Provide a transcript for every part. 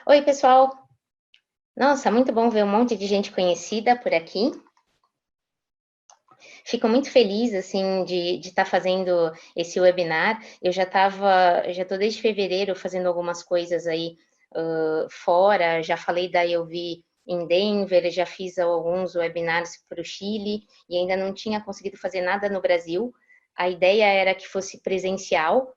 Oi, pessoal. Nossa, muito bom ver um monte de gente conhecida por aqui. Fico muito feliz, assim, de estar fazendo esse webinar. Eu já estou desde fevereiro fazendo algumas coisas aí fora, já falei da Eu Vi em Denver, já fiz alguns webinars para o Chile e ainda não tinha conseguido fazer nada no Brasil. A ideia era que fosse presencial,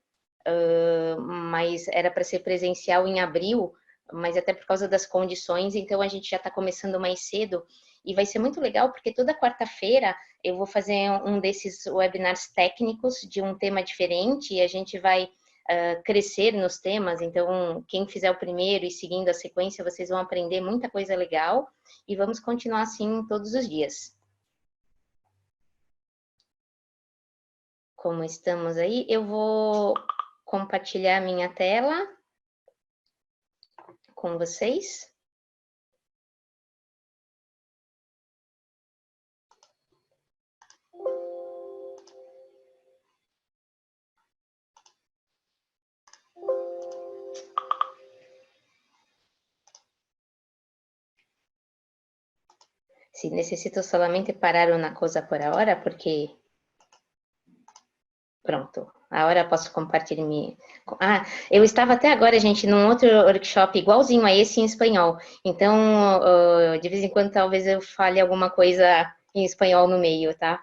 mas era para ser presencial em abril, mas até por causa das condições, então a gente já está começando mais cedo e vai ser muito legal porque toda quarta-feira eu vou fazer um desses webinars técnicos de um tema diferente e a gente vai crescer nos temas. Então, quem fizer o primeiro e seguindo a sequência, vocês vão aprender muita coisa legal e vamos continuar assim todos os dias. Como estamos aí, eu vou compartilhar minha tela com vocês. Si necesito solamente parar uma coisa por agora, porque... Pronto, agora posso compartilhar minha... Ah, eu estava até agora, gente, num outro workshop igualzinho a esse em espanhol. Então, de vez em quando, talvez eu fale alguma coisa em espanhol no meio, tá?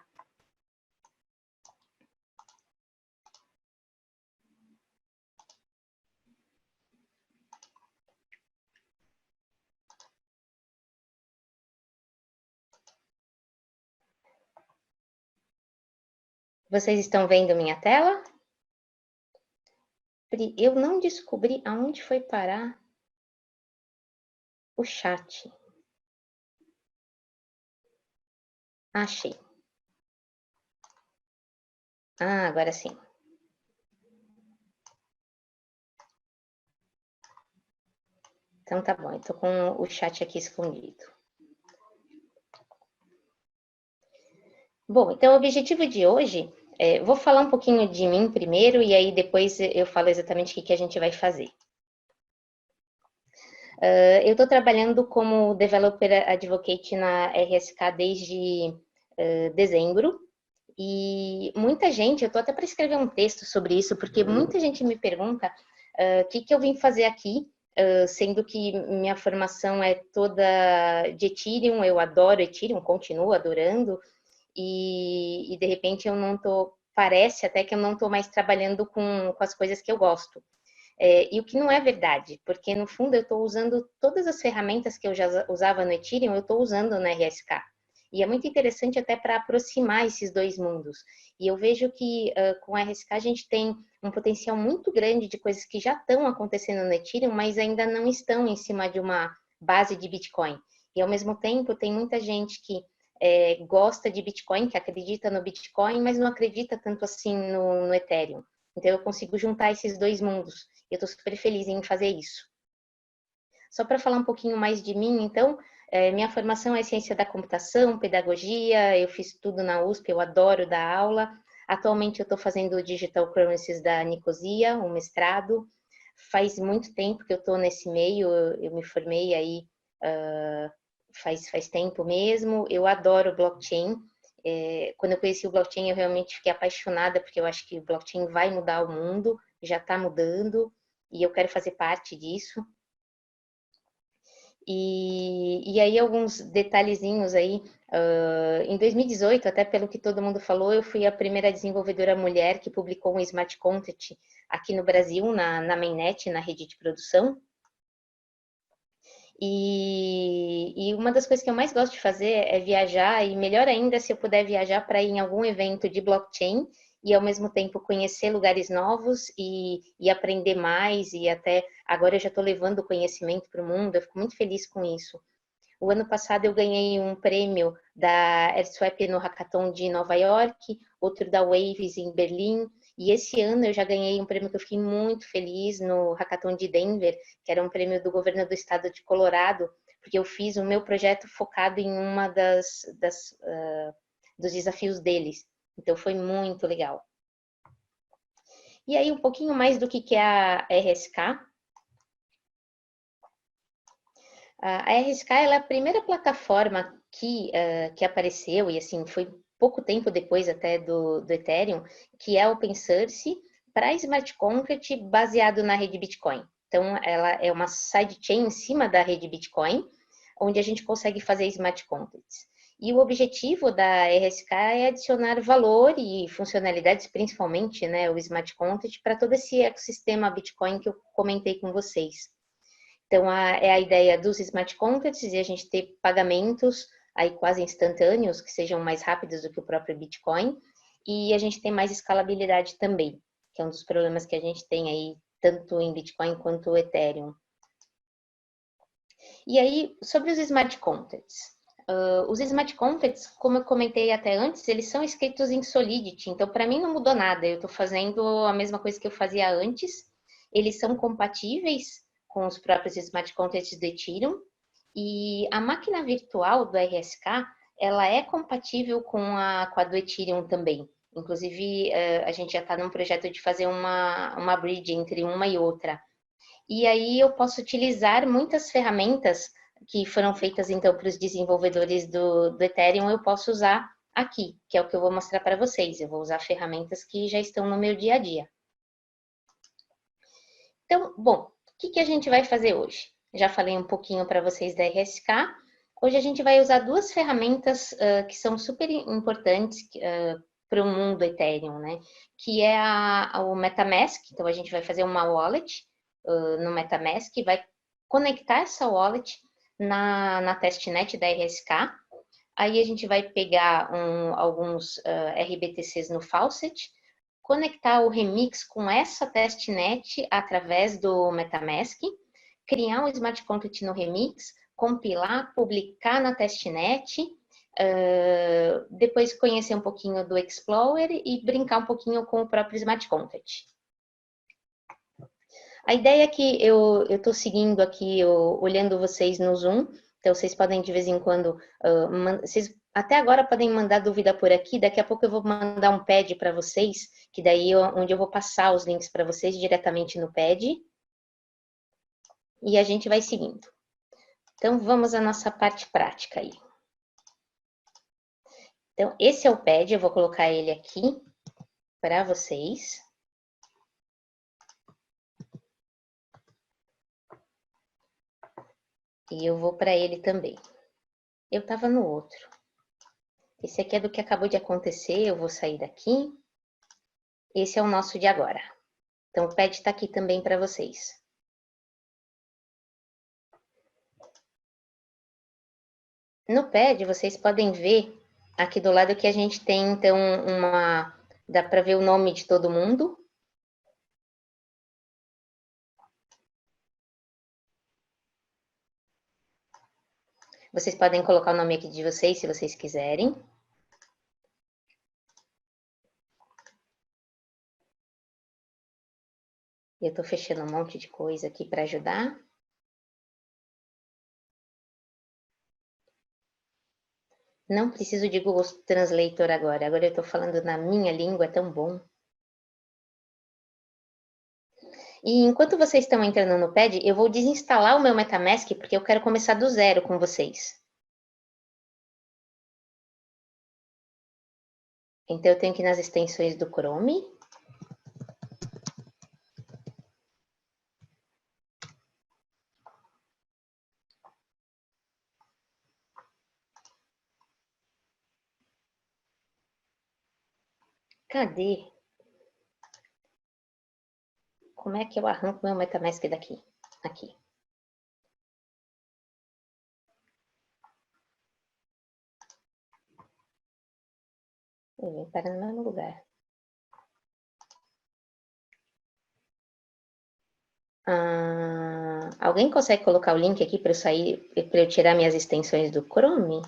Vocês estão vendo minha tela? Eu não descobri aonde foi parar o chat. Achei. Ah, agora sim. Então tá bom, eu tô com o chat aqui escondido. Bom, então o objetivo de hoje, vou falar um pouquinho de mim primeiro e aí depois eu falo exatamente o que a gente vai fazer. Eu estou trabalhando como Developer Advocate na RSK desde dezembro e muita gente, eu estou até para escrever um texto sobre isso, porque muita gente me pergunta o que eu vim fazer aqui, sendo que minha formação é toda de Ethereum, eu adoro Ethereum, continuo adorando, e de repente eu não estou, parece até que eu não estou mais trabalhando com as coisas que eu gosto. E o que não é verdade, porque no fundo eu estou usando todas as ferramentas que eu já usava no Ethereum, eu estou usando na RSK. E é muito interessante até para aproximar esses dois mundos. E eu vejo que com a RSK a gente tem um potencial muito grande de coisas que já estão acontecendo no Ethereum, mas ainda não estão em cima de uma base de Bitcoin. E ao mesmo tempo tem muita gente que gosta de Bitcoin, que acredita no Bitcoin, mas não acredita tanto assim no Ethereum. Então eu consigo juntar esses dois mundos. Eu estou super feliz em fazer isso. Só para falar um pouquinho mais de mim, então, minha formação é ciência da computação, pedagogia, eu fiz tudo na USP, eu adoro dar aula. Atualmente eu estou fazendo o Digital Currencies da Nicosia, um mestrado. Faz muito tempo que eu estou nesse meio, eu me formei aí faz tempo mesmo. Eu adoro blockchain. Quando eu conheci o blockchain, eu realmente fiquei apaixonada, porque eu acho que o blockchain vai mudar o mundo, já está mudando, e eu quero fazer parte disso. E aí alguns detalhezinhos aí, em 2018, até pelo que todo mundo falou, eu fui a primeira desenvolvedora mulher que publicou um smart contract aqui no Brasil, na Mainnet, na rede de produção. E uma das coisas que eu mais gosto de fazer é viajar, e melhor ainda se eu puder viajar para ir em algum evento de blockchain e ao mesmo tempo conhecer lugares novos e aprender mais, e até agora eu já estou levando o conhecimento para o mundo, eu fico muito feliz com isso. O ano passado eu ganhei um prêmio da AirSwap no Hackathon de Nova York, outro da Waves em Berlim, e esse ano eu já ganhei um prêmio que eu fiquei muito feliz no Hackathon de Denver, que era um prêmio do governo do estado de Colorado, porque eu fiz o meu projeto focado em uma dos desafios deles. Então foi muito legal. E aí um pouquinho mais do que é a RSK. A RSK ela é a primeira plataforma que apareceu, e assim, foi pouco tempo depois até do Ethereum, que é open source para smart contract baseado na rede Bitcoin. Então, ela é uma sidechain em cima da rede Bitcoin, onde a gente consegue fazer smart contracts. E o objetivo da RSK é adicionar valor e funcionalidades, principalmente, né, o smart contract, para todo esse ecossistema Bitcoin que eu comentei com vocês. Então, é a ideia dos smart contracts e a gente ter pagamentos aí quase instantâneos, que sejam mais rápidos do que o próprio Bitcoin, e a gente tem mais escalabilidade também, que é um dos problemas que a gente tem aí, tanto em Bitcoin quanto Ethereum. E aí, sobre os smart contracts. Os smart contracts, como eu comentei até antes, eles são escritos em Solidity, então para mim não mudou nada, eu estou fazendo a mesma coisa que eu fazia antes, eles são compatíveis com os próprios smart contracts do Ethereum, e a máquina virtual do RSK, ela é compatível com a do Ethereum também. Inclusive, a gente já está num projeto de fazer uma bridge entre uma e outra. E aí eu posso utilizar muitas ferramentas que foram feitas então para os desenvolvedores do Ethereum, eu posso usar aqui, que é o que eu vou mostrar para vocês. Eu vou usar ferramentas que já estão no meu dia a dia. Então, bom, o que a gente vai fazer hoje? Já falei um pouquinho para vocês da RSK. Hoje a gente vai usar duas ferramentas que são super importantes para o mundo Ethereum, né? Que é o MetaMask. Então, a gente vai fazer uma wallet no MetaMask, vai conectar essa wallet na testnet da RSK. Aí a gente vai pegar alguns RBTCs no Faucet, conectar o Remix com essa testnet através do MetaMask, criar um smart contract no Remix, compilar, publicar na testnet, depois conhecer um pouquinho do Explorer e brincar um pouquinho com o próprio smart contract. A ideia é que eu estou seguindo aqui, olhando vocês no Zoom, então vocês podem de vez em quando, vocês até agora podem mandar dúvida por aqui, daqui a pouco eu vou mandar um pad para vocês, que daí onde eu vou passar os links para vocês diretamente no pad, e a gente vai seguindo. Então vamos à nossa parte prática aí. Então esse é o pad, eu vou colocar ele aqui para vocês. E eu vou para ele também. Eu estava no outro. Esse aqui é do que acabou de acontecer, eu vou sair daqui. Esse é o nosso de agora. Então, o pad está aqui também para vocês. No pad, vocês podem ver aqui do lado que a gente tem, então, dá para ver o nome de todo mundo. Vocês podem colocar o nome aqui de vocês, se vocês quiserem. Eu estou fechando um monte de coisa aqui para ajudar. Não preciso de Google Translator agora. Agora eu estou falando na minha língua, é tão bom. E enquanto vocês estão entrando no pad, eu vou desinstalar o meu MetaMask, porque eu quero começar do zero com vocês. Então, eu tenho que ir nas extensões do Chrome. Cadê? Como é que eu arranco meu MetaMask daqui? Aqui. Eu vim parar no mesmo lugar. Alguém consegue colocar o link aqui para eu sair, para eu tirar minhas extensões do Chrome?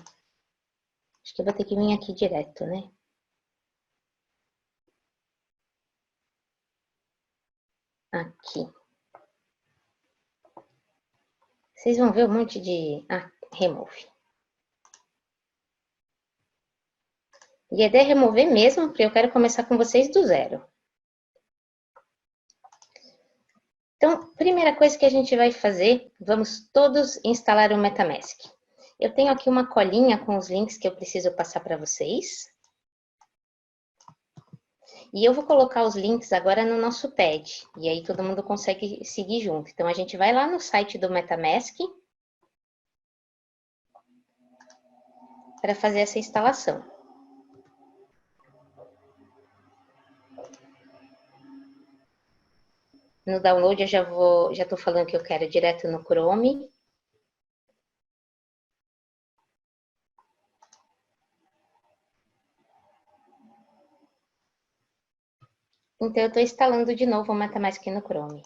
Acho que eu vou ter que vir aqui direto, né? Aqui. Vocês vão ver um monte de... remove. E a ideia é remover mesmo, porque eu quero começar com vocês do zero. Então, primeira coisa que a gente vai fazer, vamos todos instalar o MetaMask. Eu tenho aqui uma colinha com os links que eu preciso passar para vocês. E eu vou colocar os links agora no nosso pad, e aí todo mundo consegue seguir junto. Então, a gente vai lá no site do MetaMask para fazer essa instalação. No download eu já estou falando que eu quero direto no Chrome. Então, eu estou instalando de novo o MetaMask no Chrome.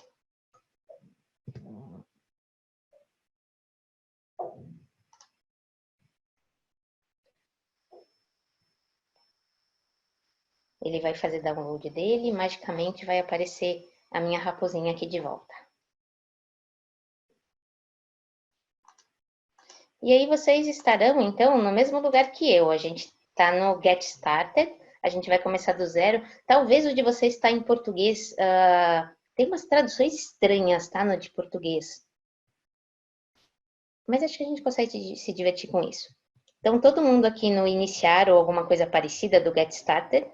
Ele vai fazer download dele e magicamente vai aparecer a minha raposinha aqui de volta. E aí vocês estarão, então, no mesmo lugar que eu. A gente está no Get Started, a gente vai começar do zero. Talvez o de vocês está em português. Tem umas traduções estranhas, tá, no de português. Mas acho que a gente consegue se divertir com isso. Então, todo mundo aqui no iniciar ou alguma coisa parecida do Get Started.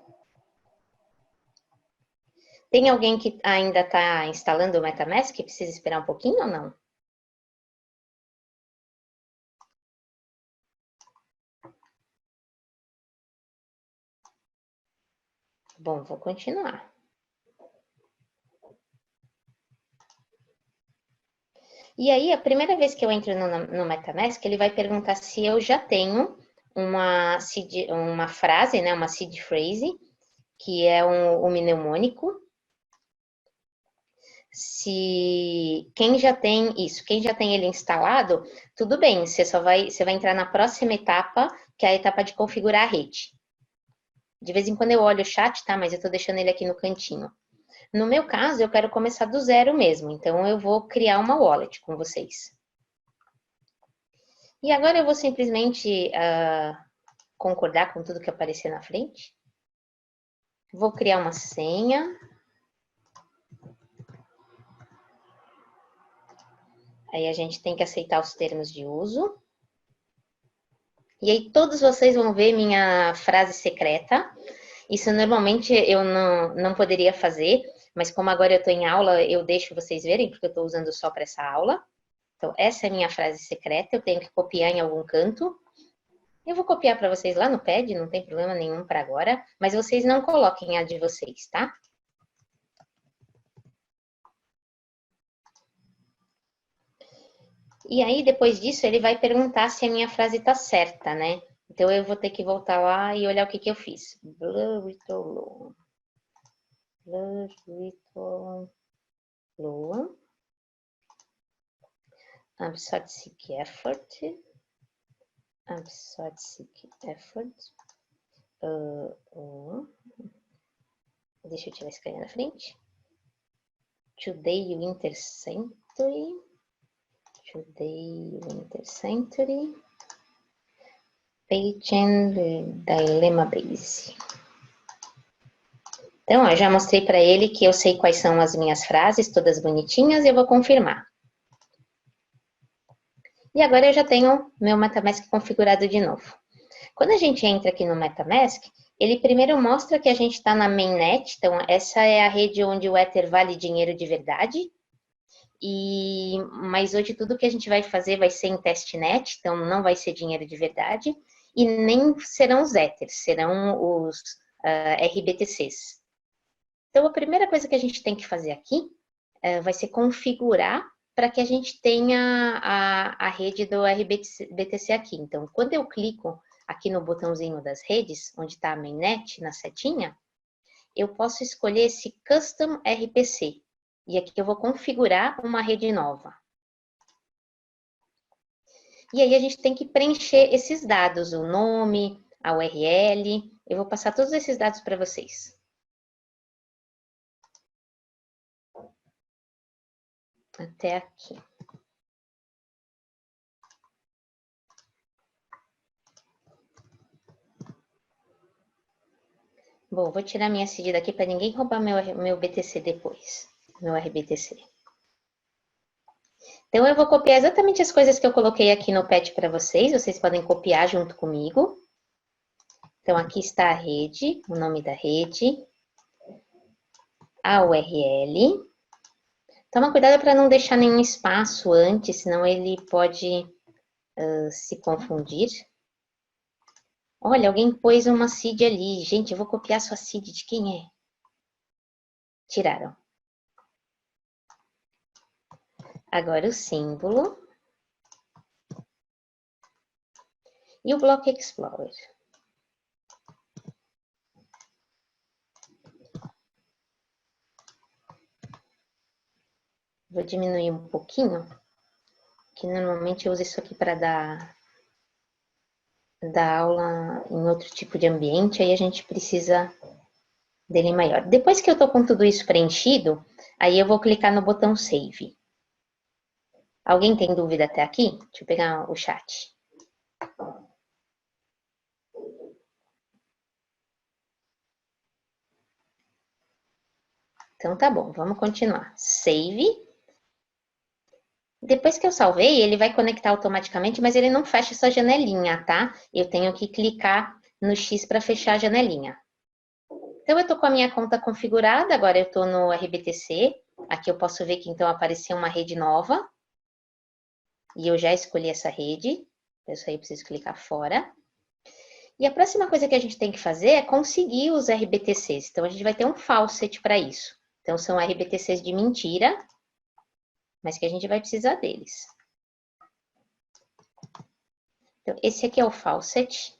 Tem alguém que ainda está instalando o MetaMask que precisa esperar um pouquinho ou não? Bom, vou continuar. E aí, a primeira vez que eu entro no MetaMask, ele vai perguntar se eu já tenho uma frase, né, uma seed phrase, que é um mnemônico. Se quem já tem isso, quem já tem ele instalado, tudo bem, você vai entrar na próxima etapa, que é a etapa de configurar a rede. De vez em quando eu olho o chat, tá? Mas eu tô deixando ele aqui no cantinho. No meu caso, eu quero começar do zero mesmo, então eu vou criar uma wallet com vocês. E agora eu vou simplesmente concordar com tudo que aparecer na frente. Vou criar uma senha. Aí a gente tem que aceitar os termos de uso. E aí todos vocês vão ver minha frase secreta. Isso normalmente eu não poderia fazer, mas como agora eu estou em aula, eu deixo vocês verem, porque eu estou usando só para essa aula. Então, essa é a minha frase secreta, eu tenho que copiar em algum canto. Eu vou copiar para vocês lá no pad, não tem problema nenhum para agora, mas vocês não coloquem a de vocês, tá? E aí, depois disso, ele vai perguntar se a minha frase tá certa, né? Então, eu vou ter que voltar lá e olhar o que eu fiz. Blur little low. Absorptive effort. Deixa eu tirar esse carinha na frente. Today Winter Century. Patient Dilemma Base. Então, eu já mostrei para ele que eu sei quais são as minhas frases, todas bonitinhas, e eu vou confirmar. E agora eu já tenho meu MetaMask configurado de novo. Quando a gente entra aqui no MetaMask, ele primeiro mostra que a gente está na mainnet, então essa é a rede onde o Ether vale dinheiro de verdade. Mas hoje tudo que a gente vai fazer vai ser em testnet, então não vai ser dinheiro de verdade, e nem serão os Ethers, serão os RBTCs. Então a primeira coisa que a gente tem que fazer aqui vai ser configurar para que a gente tenha a rede do RBTC aqui. Então, quando eu clico aqui no botãozinho das redes, onde está a mainnet, na setinha, eu posso escolher esse Custom RPC. E aqui eu vou configurar uma rede nova. E aí a gente tem que preencher esses dados, o nome, a URL. Eu vou passar todos esses dados para vocês. Até aqui. Bom, vou tirar minha seed daqui para ninguém roubar meu BTC depois, meu RBTC. Então, eu vou copiar exatamente as coisas que eu coloquei aqui no pad para vocês. Vocês podem copiar junto comigo. Então, aqui está a rede, o nome da rede, a URL. Toma cuidado para não deixar nenhum espaço antes, senão ele pode se confundir. Olha, alguém pôs uma seed ali. Gente, eu vou copiar sua seed. De quem é? Tiraram. Agora o símbolo. E o Block Explorer. Vou diminuir um pouquinho, que normalmente eu uso isso aqui para dar aula em outro tipo de ambiente, aí a gente precisa dele maior. Depois que eu tô com tudo isso preenchido, aí eu vou clicar no botão Save. Alguém tem dúvida até aqui? Deixa eu pegar o chat. Então tá bom, vamos continuar. Save. Depois que eu salvei, ele vai conectar automaticamente, mas ele não fecha essa janelinha, tá? Eu tenho que clicar no X para fechar a janelinha. Então, eu estou com a minha conta configurada, agora eu estou no RBTC. Aqui eu posso ver que então apareceu uma rede nova. E eu já escolhi essa rede. Isso aí eu preciso clicar fora. E a próxima coisa que a gente tem que fazer é conseguir os RBTCs. Então, a gente vai ter um faucet para isso. Então, são RBTCs de mentira, mas que a gente vai precisar deles. Então, esse aqui é o faucet.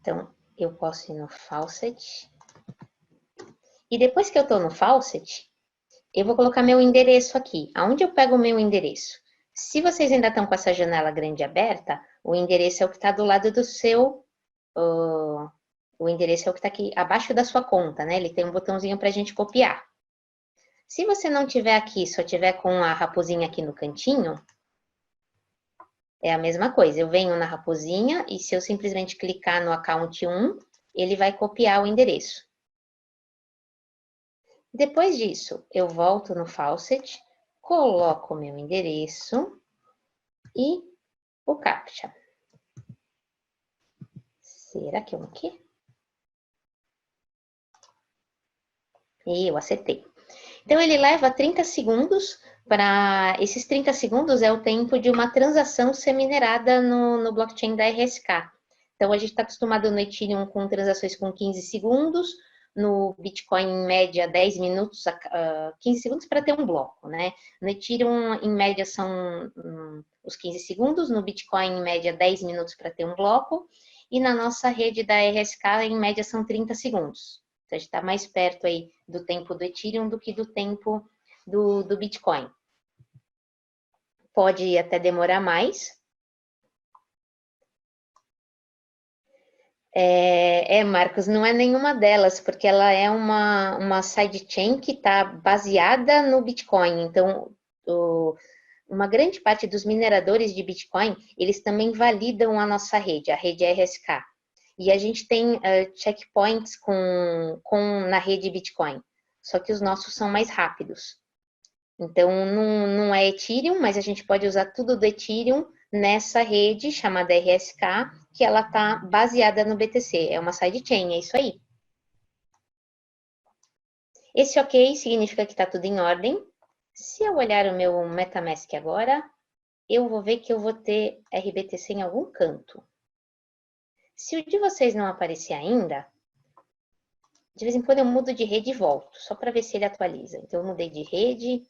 Então, eu posso ir no faucet. E depois que eu estou no faucet, eu vou colocar meu endereço aqui. Aonde eu pego o meu endereço? Se vocês ainda estão com essa janela grande aberta, o endereço é o que está do lado do seu... o endereço é o que está aqui abaixo da sua conta, né? Ele tem um botãozinho para a gente copiar. Se você não tiver aqui, só tiver com a raposinha aqui no cantinho, é a mesma coisa. Eu venho na raposinha e se eu simplesmente clicar no account 1, ele vai copiar o endereço. Depois disso, eu volto no faucet, coloco o meu endereço e o CAPTCHA. Será que é um quê? E eu acertei. Então, ele leva 30 segundos para... Esses 30 segundos é o tempo de uma transação ser minerada no blockchain da RSK. Então, a gente está acostumado no Ethereum com transações com 15 segundos, no Bitcoin, em média, 10 minutos, 15 segundos para ter um bloco, né? No Ethereum, em média, são os 15 segundos, no Bitcoin, em média, 10 minutos para ter um bloco, e na nossa rede da RSK, em média, são 30 segundos. Então, a gente está mais perto aí do tempo do Ethereum do que do tempo do Bitcoin. Pode até demorar mais. Marcos, não é nenhuma delas, porque ela é uma sidechain que está baseada no Bitcoin. Então, uma grande parte dos mineradores de Bitcoin, eles também validam a nossa rede, a rede RSK. E a gente tem checkpoints na rede Bitcoin, só que os nossos são mais rápidos. Então, não é Ethereum, mas a gente pode usar tudo do Ethereum nessa rede chamada RSK, que ela está baseada no BTC. É uma sidechain, é isso aí. Esse OK significa que está tudo em ordem. Se eu olhar o meu MetaMask agora, eu vou ver que eu vou ter RBTC em algum canto. Se o de vocês não aparecer ainda, de vez em quando eu mudo de rede e volto, só para ver se ele atualiza. Então, eu mudei de rede,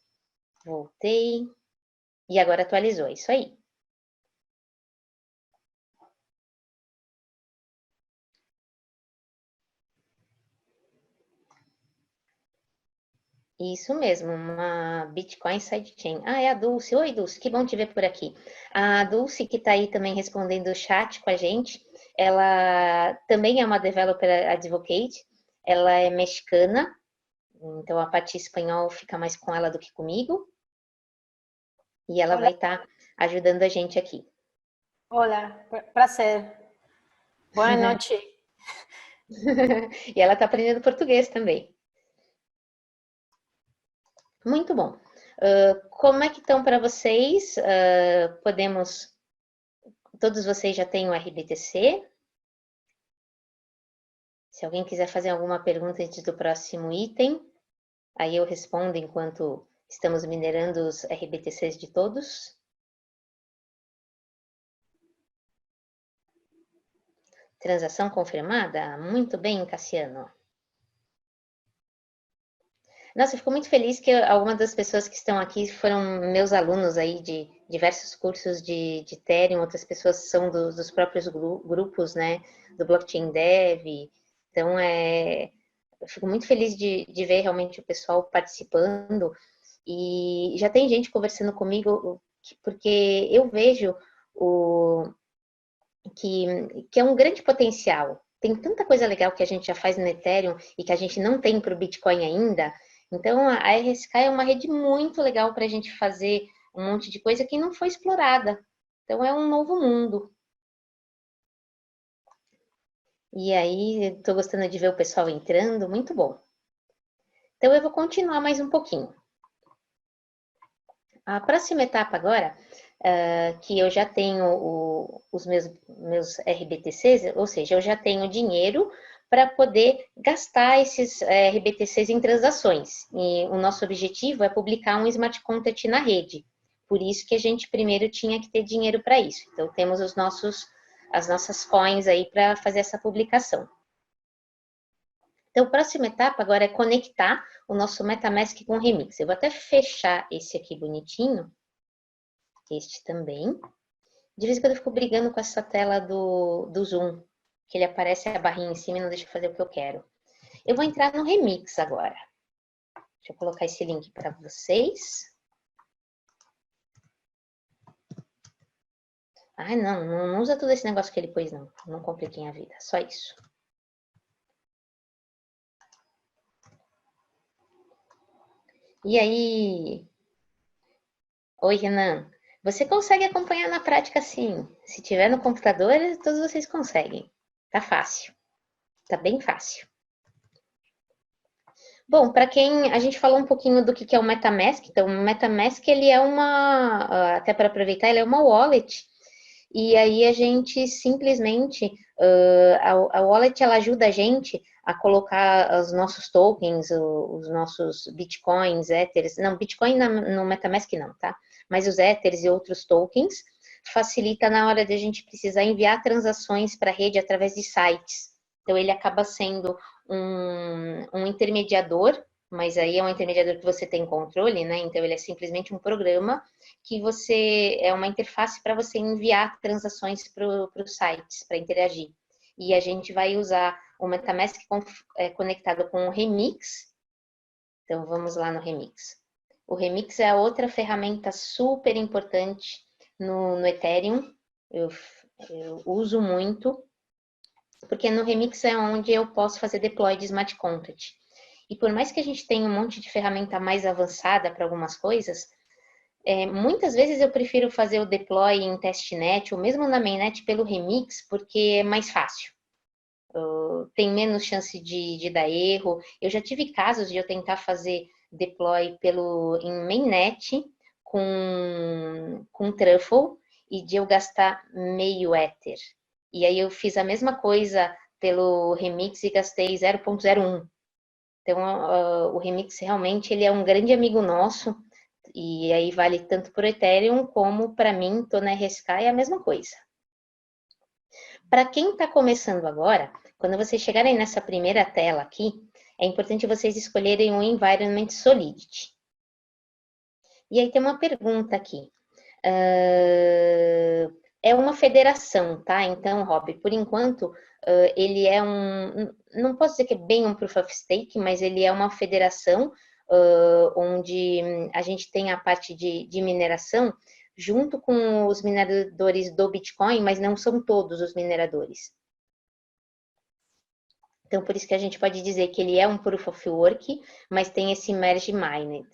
voltei, e agora atualizou, é isso aí. Isso mesmo, uma Bitcoin sidechain. Ah, é a Dulce. Oi, Dulce, que bom te ver por aqui. A Dulce, que está aí também respondendo o chat com a gente, ela também é uma developer advocate, ela é mexicana, então a parte espanhol fica mais com ela do que comigo, e ela vai estar ajudando a gente aqui. Olá, prazer. Boa noite. E ela está aprendendo português também. Muito bom. Como é que estão para vocês? Todos vocês já têm o RBTC? Se alguém quiser fazer alguma pergunta antes do próximo item, aí eu respondo enquanto estamos minerando os RBTCs de todos. Transação confirmada? Muito bem, Cassiano. Nossa, eu fico muito feliz que algumas das pessoas que estão aqui foram meus alunos aí de diversos cursos de Ethereum, outras pessoas são dos próprios grupos, né, do Blockchain Dev. Então, eu fico muito feliz de ver realmente o pessoal participando. E já tem gente conversando comigo, porque eu vejo que é um grande potencial. Tem tanta coisa legal que a gente já faz no Ethereum e que a gente não tem para o Bitcoin ainda. Então, a RSK é uma rede muito legal para a gente fazer um monte de coisa que não foi explorada. Então, é um novo mundo. E aí, estou gostando de ver o pessoal entrando, muito bom. Então, eu vou continuar mais um pouquinho. A próxima etapa agora, que eu já tenho os meus RBTCs, ou seja, eu já tenho dinheiro para poder gastar esses RBTCs em transações. E o nosso objetivo é publicar um smart contract na rede. Por isso que a gente primeiro tinha que ter dinheiro para isso. Então, temos as nossas coins aí para fazer essa publicação. Então, a próxima etapa agora é conectar o nosso MetaMask com o Remix. Eu vou até fechar esse aqui bonitinho. Este também. De vez em quando eu fico brigando com essa tela do Zoom, que ele aparece a barrinha em cima e não deixa eu fazer o que eu quero. Eu vou entrar no Remix agora. Deixa eu colocar esse link para vocês. Ai, não usa todo esse negócio que ele pôs, não. Não compliquem a vida, só isso. E aí? Oi, Renan. Você consegue acompanhar na prática, sim. Se tiver no computador, todos vocês conseguem. Tá fácil. Tá bem fácil. Bom, para quem a gente falou um pouquinho do que é o MetaMask, então o MetaMask ele é até para aproveitar, ele é uma wallet. E aí a gente simplesmente a wallet ela ajuda a gente a colocar os nossos tokens, os nossos bitcoins, ethers, não, bitcoin no MetaMask não, tá? Mas os ethers e outros tokens facilita na hora de a gente precisar enviar transações para a rede através de sites. Então ele acaba sendo um intermediador, mas aí é um intermediador que você tem controle, né? Então ele é simplesmente um programa que é uma interface para você enviar transações para os sites, para interagir. E a gente vai usar o MetaMask conectado com o Remix. Então vamos lá no Remix. O Remix é a outra ferramenta super importante no Ethereum. Eu uso muito, porque no Remix é onde eu posso fazer deploy de smart contract. E por mais que a gente tenha um monte de ferramenta mais avançada para algumas coisas, muitas vezes eu prefiro fazer o deploy em testnet ou mesmo na mainnet pelo Remix, porque é mais fácil. Tem menos chance de dar erro. Eu já tive casos de eu tentar fazer deploy em mainnet com Truffle e de eu gastar meio Ether. E aí eu fiz a mesma coisa pelo Remix e gastei 0,01. Então, o Remix realmente ele é um grande amigo nosso, e aí vale tanto para o Ethereum como para mim, estou na RSK, é a mesma coisa. Para quem está começando agora, quando vocês chegarem nessa primeira tela aqui, é importante vocês escolherem o Environment Solidity. E aí tem uma pergunta aqui. É uma federação, tá? Então, Rob, por enquanto, ele é não posso dizer que é bem um Proof of Stake, mas ele é uma federação onde a gente tem a parte de mineração junto com os mineradores do Bitcoin, mas não são todos os mineradores. Então, por isso que a gente pode dizer que ele é um Proof of Work, mas tem esse Merge Mined.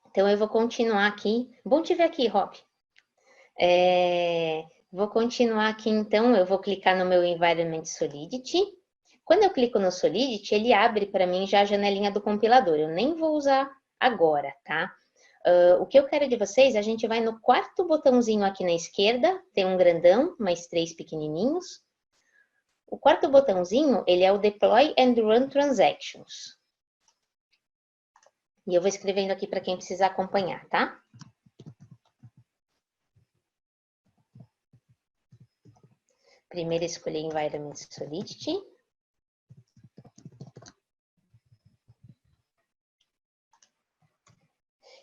Então, eu vou continuar aqui. Bom te ver aqui, Rob. Vou continuar aqui, então, eu vou clicar no meu Environment Solidity. Quando eu clico no Solidity, ele abre para mim já a janelinha do compilador. Eu nem vou usar agora, tá? O que eu quero de vocês, a gente vai no quarto botãozinho aqui na esquerda, tem um grandão, mais 3 pequenininhos. O quarto botãozinho, ele é o Deploy and Run Transactions. E eu vou escrevendo aqui para quem precisar acompanhar, tá? Primeiro escolher Environment Solidity.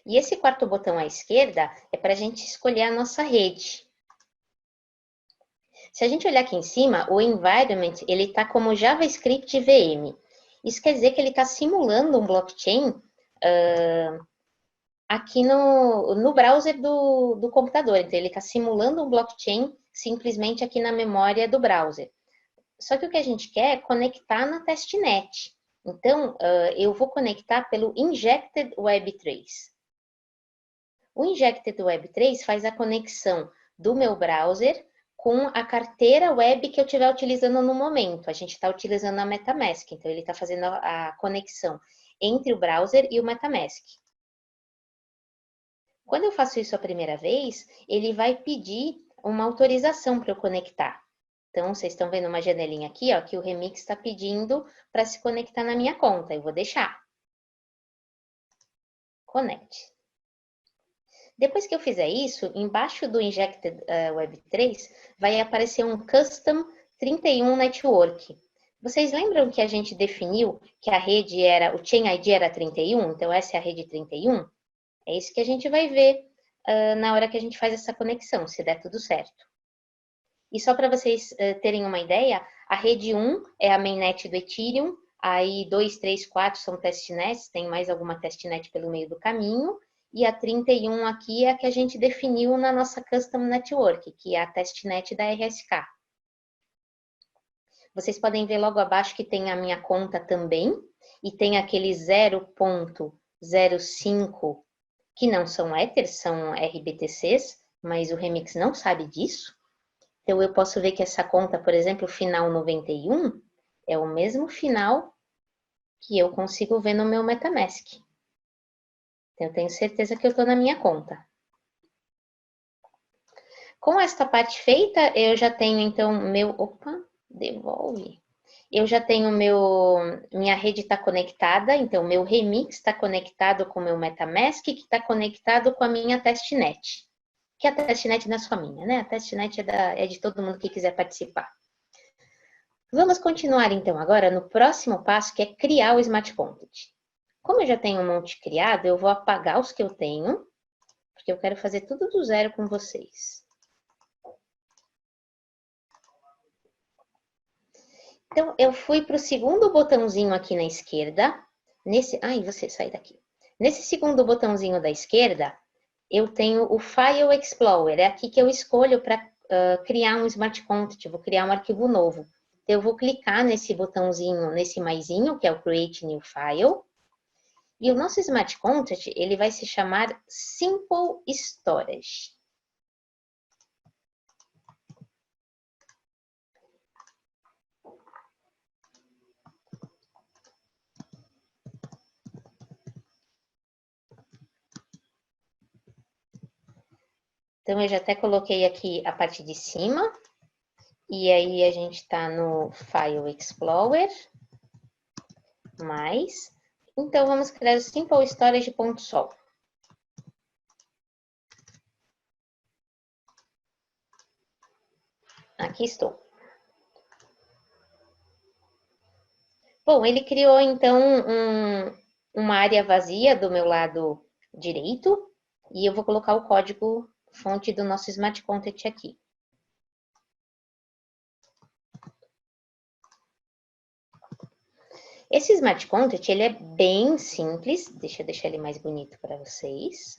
E esse quarto botão à esquerda é para a gente escolher a nossa rede. Se a gente olhar aqui em cima, o environment ele está como JavaScript VM. Isso quer dizer que ele está simulando um blockchain aqui no browser do computador. Então, ele está simulando um blockchain simplesmente aqui na memória do browser. Só que o que a gente quer é conectar na testnet. Então, eu vou conectar pelo Injected Web 3. O Injected Web 3 faz a conexão do meu browser com a carteira web que eu estiver utilizando no momento. A gente está utilizando a MetaMask, então ele está fazendo a conexão entre o browser e o MetaMask. Quando eu faço isso a primeira vez, ele vai pedir uma autorização para eu conectar. Então, vocês estão vendo uma janelinha aqui, ó, que o Remix está pedindo para se conectar na minha conta. Eu vou deixar. Connect. Depois que eu fizer isso, embaixo do Injected Web 3, vai aparecer um Custom 31 Network. Vocês lembram que a gente definiu que a rede o Chain ID era 31? Então, essa é a rede 31? É isso que a gente vai ver na hora que a gente faz essa conexão, se der tudo certo. E só para vocês terem uma ideia, a rede 1 é a mainnet do Ethereum, aí 2, 3, 4 são testnets, tem mais alguma testnet pelo meio do caminho, e a 31 aqui é a que a gente definiu na nossa Custom Network, que é a testnet da RSK. Vocês podem ver logo abaixo que tem a minha conta também, e tem aquele 0.05, que não são Ethers, são RBTCs, mas o Remix não sabe disso. Então, eu posso ver que essa conta, por exemplo, final 91, é o mesmo final que eu consigo ver no meu MetaMask. Então, eu tenho certeza que eu estou na minha conta. Com esta parte feita, eu já tenho, então, Opa, devolve. Eu já tenho minha rede está conectada, então, meu Remix está conectado com o meu MetaMask, que está conectado com a minha testnet. Que a testnet não é só minha, né? A testnet é de todo mundo que quiser participar. Vamos continuar, então, agora no próximo passo, que é criar o Smart Contract. Como eu já tenho um monte criado, eu vou apagar os que eu tenho, porque eu quero fazer tudo do zero com vocês. Então, eu fui para o segundo botãozinho aqui na esquerda. Ai, você sai daqui. Nesse segundo botãozinho da esquerda, eu tenho o File Explorer. É aqui que eu escolho para criar um Smart Contract, vou criar um arquivo novo. Então, eu vou clicar nesse botãozinho, nesse maisinho, que é o Create New File. E o nosso Smart Contract, ele vai se chamar Simple Storage. Então, eu já até coloquei aqui a parte de cima. E aí, a gente está no File Explorer. Então, vamos criar o Simple Storage.sol. Aqui estou. Bom, ele criou, então, uma área vazia do meu lado direito. E eu vou colocar o código fonte do nosso Smart Contract aqui. Esse Smart Contract, ele é bem simples. Deixa eu deixar ele mais bonito para vocês.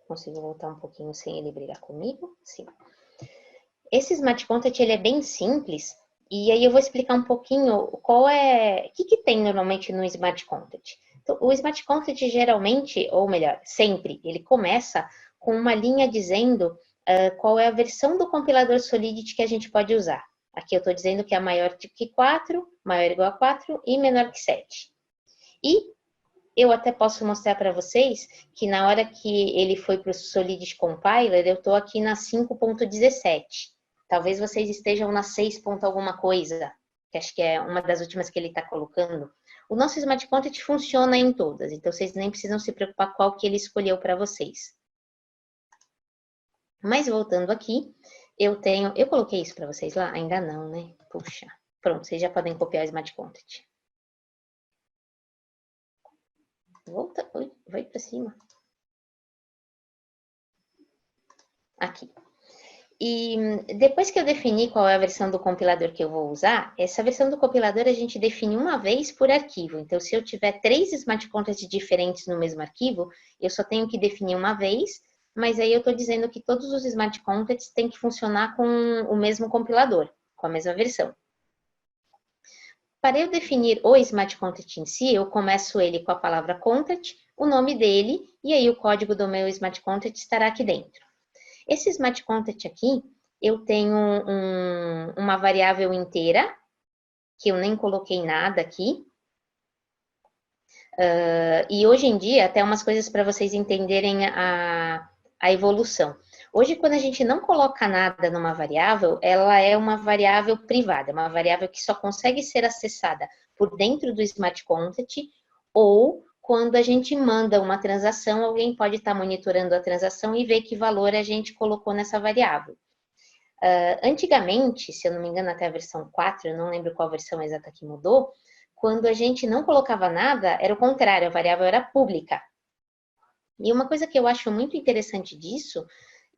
Consigo voltar um pouquinho sem ele brigar comigo? Sim. Esse Smart Contract, ele é bem simples. E aí eu vou explicar um pouquinho o que tem normalmente no Smart Contract. Então, o Smart Contract geralmente, ou melhor, sempre, ele começa com uma linha dizendo qual é a versão do compilador Solidity que a gente pode usar. Aqui eu estou dizendo que é maior que 4, maior ou igual a 4 e menor que 7. E eu até posso mostrar para vocês que na hora que ele foi para o Solidity Compiler, eu estou aqui na 5.17. Talvez vocês estejam na 6. Alguma coisa, que acho que é uma das últimas que ele está colocando. O nosso Smart Content funciona em todas, então vocês nem precisam se preocupar qual que ele escolheu para vocês. Mas voltando aqui, eu coloquei isso para vocês lá? Ainda não, né? Puxa, pronto, vocês já podem copiar o Smart Content. Volta, vai para cima. Aqui. E depois que eu defini qual é a versão do compilador que eu vou usar, essa versão do compilador a gente define uma vez por arquivo. Então, se eu tiver 3 Smart Contracts diferentes no mesmo arquivo, eu só tenho que definir uma vez, mas aí eu estou dizendo que todos os Smart Contracts têm que funcionar com o mesmo compilador, com a mesma versão. Para eu definir o Smart Contract em si, eu começo ele com a palavra contract, o nome dele, e aí o código do meu Smart Contract estará aqui dentro. Esse Smart Contract aqui, eu tenho uma variável inteira, que eu nem coloquei nada aqui. E hoje em dia, até umas coisas para vocês entenderem a evolução. Hoje, quando a gente não coloca nada numa variável, ela é uma variável privada, uma variável que só consegue ser acessada por dentro do Smart Contract, ou quando a gente manda uma transação, alguém pode estar monitorando a transação e ver que valor a gente colocou nessa variável. Antigamente, se eu não me engano, até a versão 4, eu não lembro qual versão exata que mudou, quando a gente não colocava nada, era o contrário, a variável era pública. E uma coisa que eu acho muito interessante disso,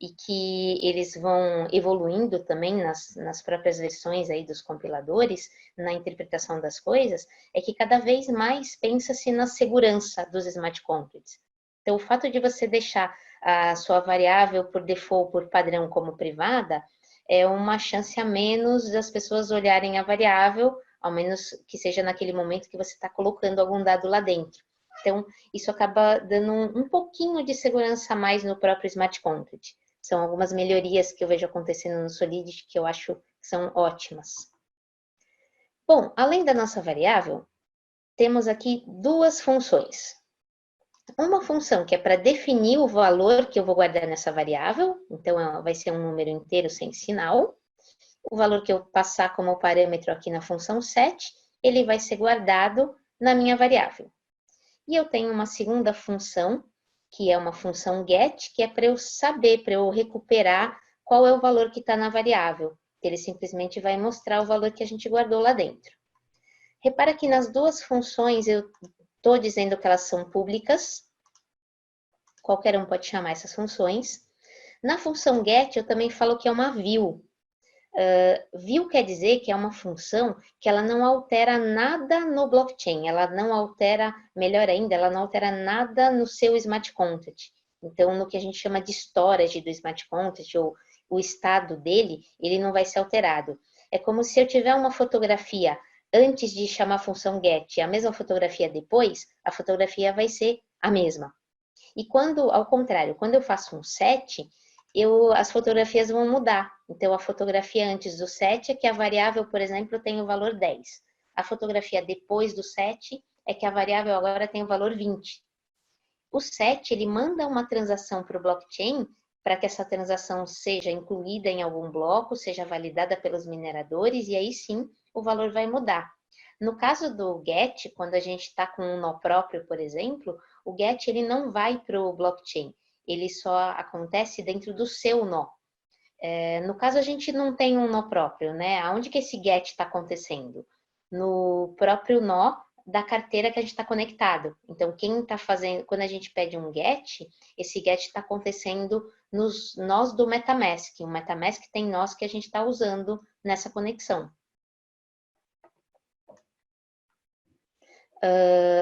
e que eles vão evoluindo também nas próprias versões aí dos compiladores, na interpretação das coisas, é que cada vez mais pensa-se na segurança dos smart contracts. Então, o fato de você deixar a sua variável por default, por padrão, como privada, é uma chance a menos das pessoas olharem a variável, ao menos que seja naquele momento que você está colocando algum dado lá dentro. Então, isso acaba dando um pouquinho de segurança a mais no próprio Smart Contract. São algumas melhorias que eu vejo acontecendo no Solidity que eu acho que são ótimas. Bom, além da nossa variável, temos aqui duas funções. Uma função que é para definir o valor que eu vou guardar nessa variável, então vai ser um número inteiro sem sinal. O valor que eu passar como parâmetro aqui na função set, ele vai ser guardado na minha variável. E eu tenho uma segunda função, que é uma função get, que é para eu saber, para eu recuperar qual é o valor que está na variável. Ele simplesmente vai mostrar o valor que a gente guardou lá dentro. Repara que nas duas funções eu estou dizendo que elas são públicas. Qualquer um pode chamar essas funções. Na função get eu também falo que é uma view. View quer dizer que é uma função que ela não altera nada no blockchain, ela não altera, melhor ainda, ela não altera nada no seu smart contract. Então, no que a gente chama de storage do smart contract, ou o estado dele, ele não vai ser alterado. É como se eu tiver uma fotografia antes de chamar a função get e a mesma fotografia depois, a fotografia vai ser a mesma. E quando, ao contrário, quando eu faço um set, as fotografias vão mudar. Então, a fotografia antes do set é que a variável, por exemplo, tem o valor 10. A fotografia depois do set é que a variável agora tem o valor 20. O set, ele manda uma transação para o blockchain para que essa transação seja incluída em algum bloco, seja validada pelos mineradores, e aí sim o valor vai mudar. No caso do GET, quando a gente está com um nó próprio, por exemplo, o GET ele não vai para o blockchain, ele só acontece dentro do seu nó. No caso, a gente não tem um nó próprio, né? Aonde que esse GET está acontecendo? No próprio nó da carteira que a gente está conectado. Então, quem está fazendo, quando a gente pede um GET, esse GET está acontecendo nos nós do MetaMask. O MetaMask tem nós que a gente está usando nessa conexão.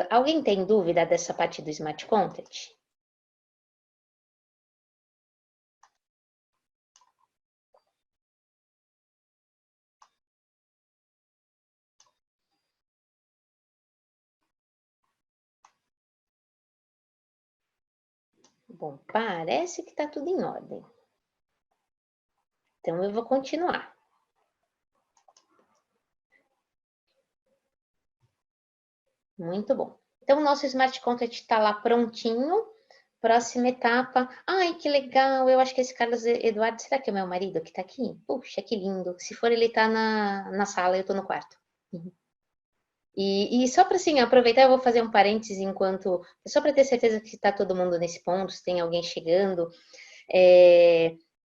Alguém tem dúvida dessa parte do Smart Contract? Bom, parece que está tudo em ordem. Então, eu vou continuar. Muito bom. Então, o nosso Smart Contract está lá prontinho. Próxima etapa. Ai, que legal! Eu acho que esse Carlos Eduardo, será que é meu marido que está aqui? Puxa, que lindo. Se for, ele está na sala, eu estou no quarto. E só para assim, aproveitar, eu vou fazer um parênteses enquanto. Só para ter certeza que está todo mundo nesse ponto, se tem alguém chegando.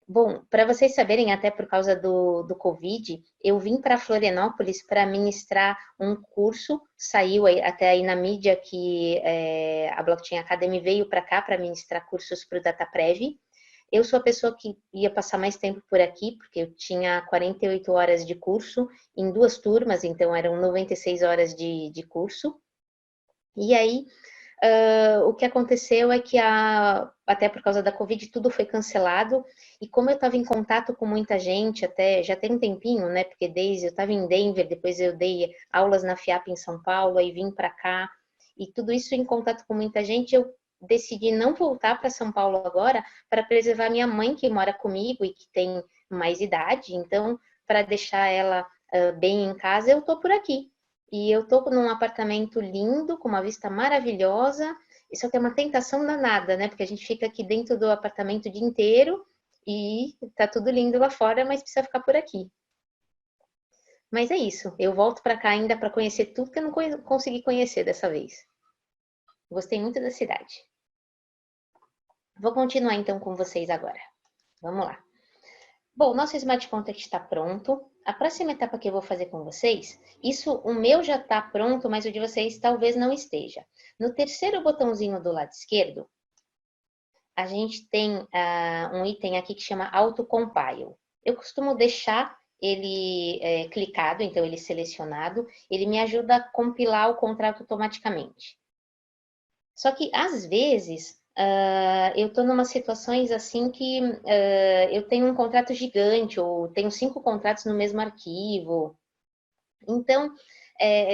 Bom, para vocês saberem, até por causa do Covid, eu vim para Florianópolis para ministrar um curso, saiu até aí na mídia que a Blockchain Academy veio para cá para ministrar cursos para o DataPrev. Eu sou a pessoa que ia passar mais tempo por aqui, porque eu tinha 48 horas de curso em 2 turmas, então eram 96 horas de curso. E aí, o que aconteceu é que, até por causa da Covid, tudo foi cancelado. E como eu estava em contato com muita gente, até já tem um tempinho, né? Porque desde eu estava em Denver, depois eu dei aulas na FIAP em São Paulo, aí vim para cá. E tudo isso em contato com muita gente, eu decidi não voltar para São Paulo agora para preservar minha mãe, que mora comigo e que tem mais idade. Então, para deixar ela bem em casa, eu tô por aqui. E eu tô num apartamento lindo, com uma vista maravilhosa. Isso aqui é uma tentação danada, né? Porque a gente fica aqui dentro do apartamento o dia inteiro e tá tudo lindo lá fora, mas precisa ficar por aqui. Mas é isso. Eu volto para cá ainda para conhecer tudo que eu não consegui conhecer dessa vez. Gostei muito da cidade. Vou continuar então com vocês agora. Vamos lá. Bom, nosso Smart Contract está pronto. A próxima etapa que eu vou fazer com vocês, o meu já está pronto, mas o de vocês talvez não esteja. No terceiro botãozinho do lado esquerdo, a gente tem um item aqui que chama Auto Compile. Eu costumo deixar ele clicado, então ele selecionado, ele me ajuda a compilar o contrato automaticamente. Só que, às vezes, eu estou numa situações assim que eu tenho um contrato gigante ou tenho 5 contratos no mesmo arquivo. Então,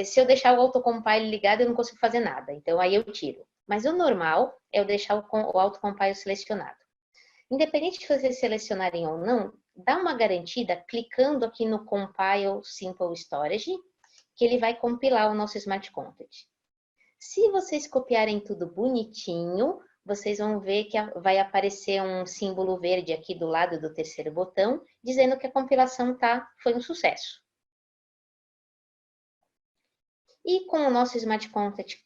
se eu deixar o autocompile ligado, eu não consigo fazer nada. Então, aí eu tiro. Mas o normal é eu deixar o autocompile selecionado. Independente de vocês selecionarem ou não, dá uma garantida clicando aqui no Compile Simple Storage, que ele vai compilar o nosso Smart Contract. Se vocês copiarem tudo bonitinho, vocês vão ver que vai aparecer um símbolo verde aqui do lado do terceiro botão, dizendo que a compilação foi um sucesso. E com o nosso Smart Contract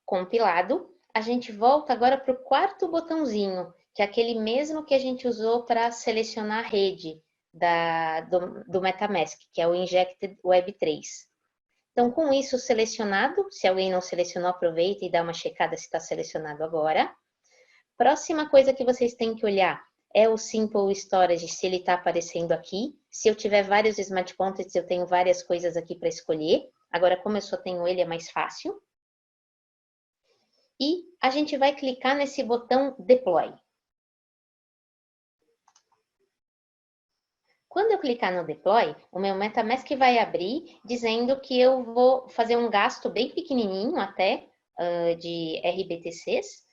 compilado, a gente volta agora para o quarto botãozinho, que é aquele mesmo que a gente usou para selecionar a rede do MetaMask, que é o Injected Web 3. Então, com isso selecionado, se alguém não selecionou, aproveita e dá uma checada se está selecionado agora. Próxima coisa que vocês têm que olhar é o Simple Storage, se ele está aparecendo aqui. Se eu tiver vários Smart Contracts, eu tenho várias coisas aqui para escolher. Agora, como eu só tenho ele, é mais fácil. E a gente vai clicar nesse botão Deploy. Quando eu clicar no Deploy, o meu MetaMask vai abrir dizendo que eu vou fazer um gasto bem pequenininho até de RBTCs.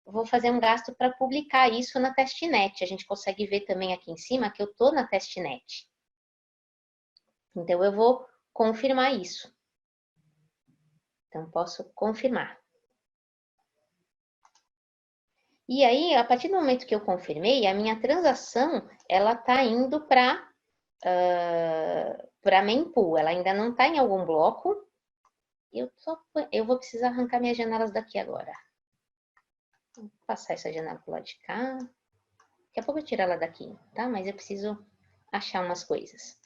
Vou fazer um gasto para publicar isso na testnet. A gente consegue ver também aqui em cima que eu estou na testnet. Então, eu vou confirmar isso. Então, posso confirmar. E aí, a partir do momento que eu confirmei, a minha transação, ela está indo para mempool. Ela ainda não está em algum bloco. Eu vou precisar arrancar minhas janelas daqui agora. Vou passar essa janela para o lado de cá. Daqui a pouco eu tiro ela daqui, tá? Mas eu preciso achar umas coisas.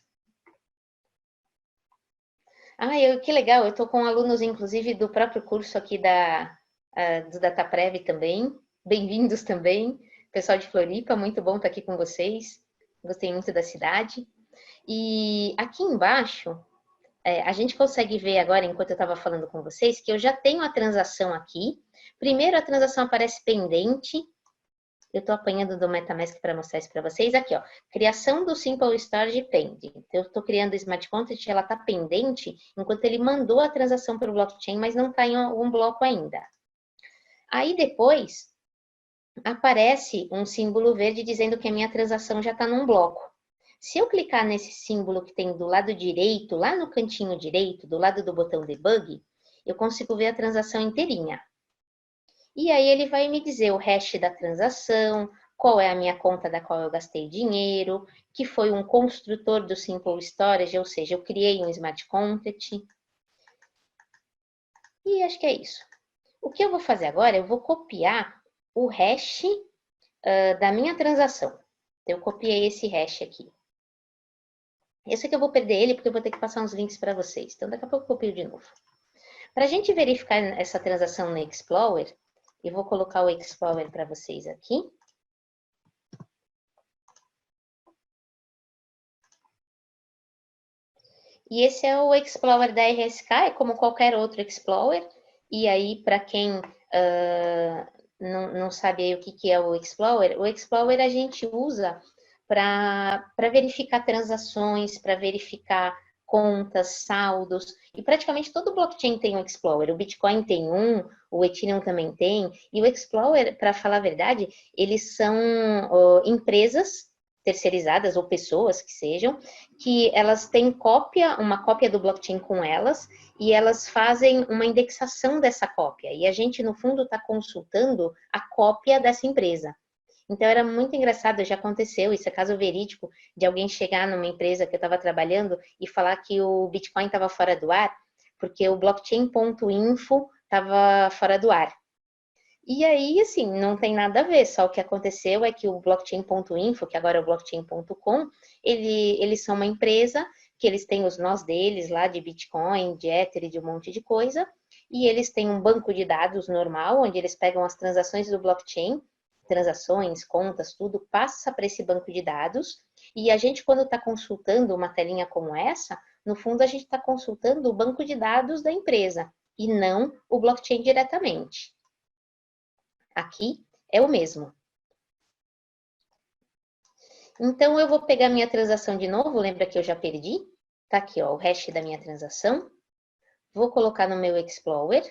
Que legal, eu estou com alunos, inclusive, do próprio curso aqui do DataPrev também. Bem-vindos também, pessoal de Floripa, muito bom estar aqui com vocês. Gostei muito da cidade. E aqui embaixo, a gente consegue ver agora, enquanto eu estava falando com vocês, que eu já tenho a transação aqui. Primeiro, a transação aparece pendente. Eu estou apanhando do MetaMask para mostrar isso para vocês. Aqui, ó, criação do Simple Storage pending. Eu estou criando o Smart Contract, ela está pendente, enquanto ele mandou a transação para o blockchain, mas não está em algum bloco ainda. Aí depois, aparece um símbolo verde dizendo que a minha transação já está num bloco. Se eu clicar nesse símbolo que tem do lado direito, lá no cantinho direito, do lado do botão debug, eu consigo ver a transação inteirinha. E aí ele vai me dizer o hash da transação, qual é a minha conta da qual eu gastei dinheiro, que foi um construtor do Simple Storage, ou seja, eu criei um Smart Contract. E acho que é isso. O que eu vou fazer agora, eu vou copiar o hash da minha transação. Eu copiei esse hash aqui. Esse aqui eu vou perder ele porque eu vou ter que passar uns links para vocês. Então, daqui a pouco eu copio de novo. Para a gente verificar essa transação no Explorer, eu vou colocar o Explorer para vocês aqui. E esse é o Explorer da RSK, é como qualquer outro Explorer. E aí, para quem não sabe aí o que é o Explorer a gente usa para verificar transações, para verificar contas, saldos, e praticamente todo blockchain tem um Explorer. O Bitcoin tem um, o Ethereum também tem, e o Explorer, para falar a verdade, eles são empresas terceirizadas ou pessoas que sejam, que elas têm uma cópia do blockchain com elas, e elas fazem uma indexação dessa cópia, e a gente, no fundo, está consultando a cópia dessa empresa. Então, era muito engraçado, já aconteceu, isso é caso verídico, de alguém chegar numa empresa que eu estava trabalhando e falar que o Bitcoin estava fora do ar, porque o blockchain.info estava fora do ar. E aí, assim, não tem nada a ver, só o que aconteceu é que o blockchain.info, que agora é o blockchain.com, eles são uma empresa que eles têm os nós deles lá de Bitcoin, de Ether e de um monte de coisa, e eles têm um banco de dados normal, onde eles pegam as transações do blockchain, transações, contas, tudo, passa para esse banco de dados, e a gente, quando está consultando uma telinha como essa, no fundo a gente está consultando o banco de dados da empresa, e não o blockchain diretamente. Aqui é o mesmo. Então, eu vou pegar minha transação de novo, lembra que eu já perdi? Tá aqui, ó, o hash da minha transação. Vou colocar no meu Explorer.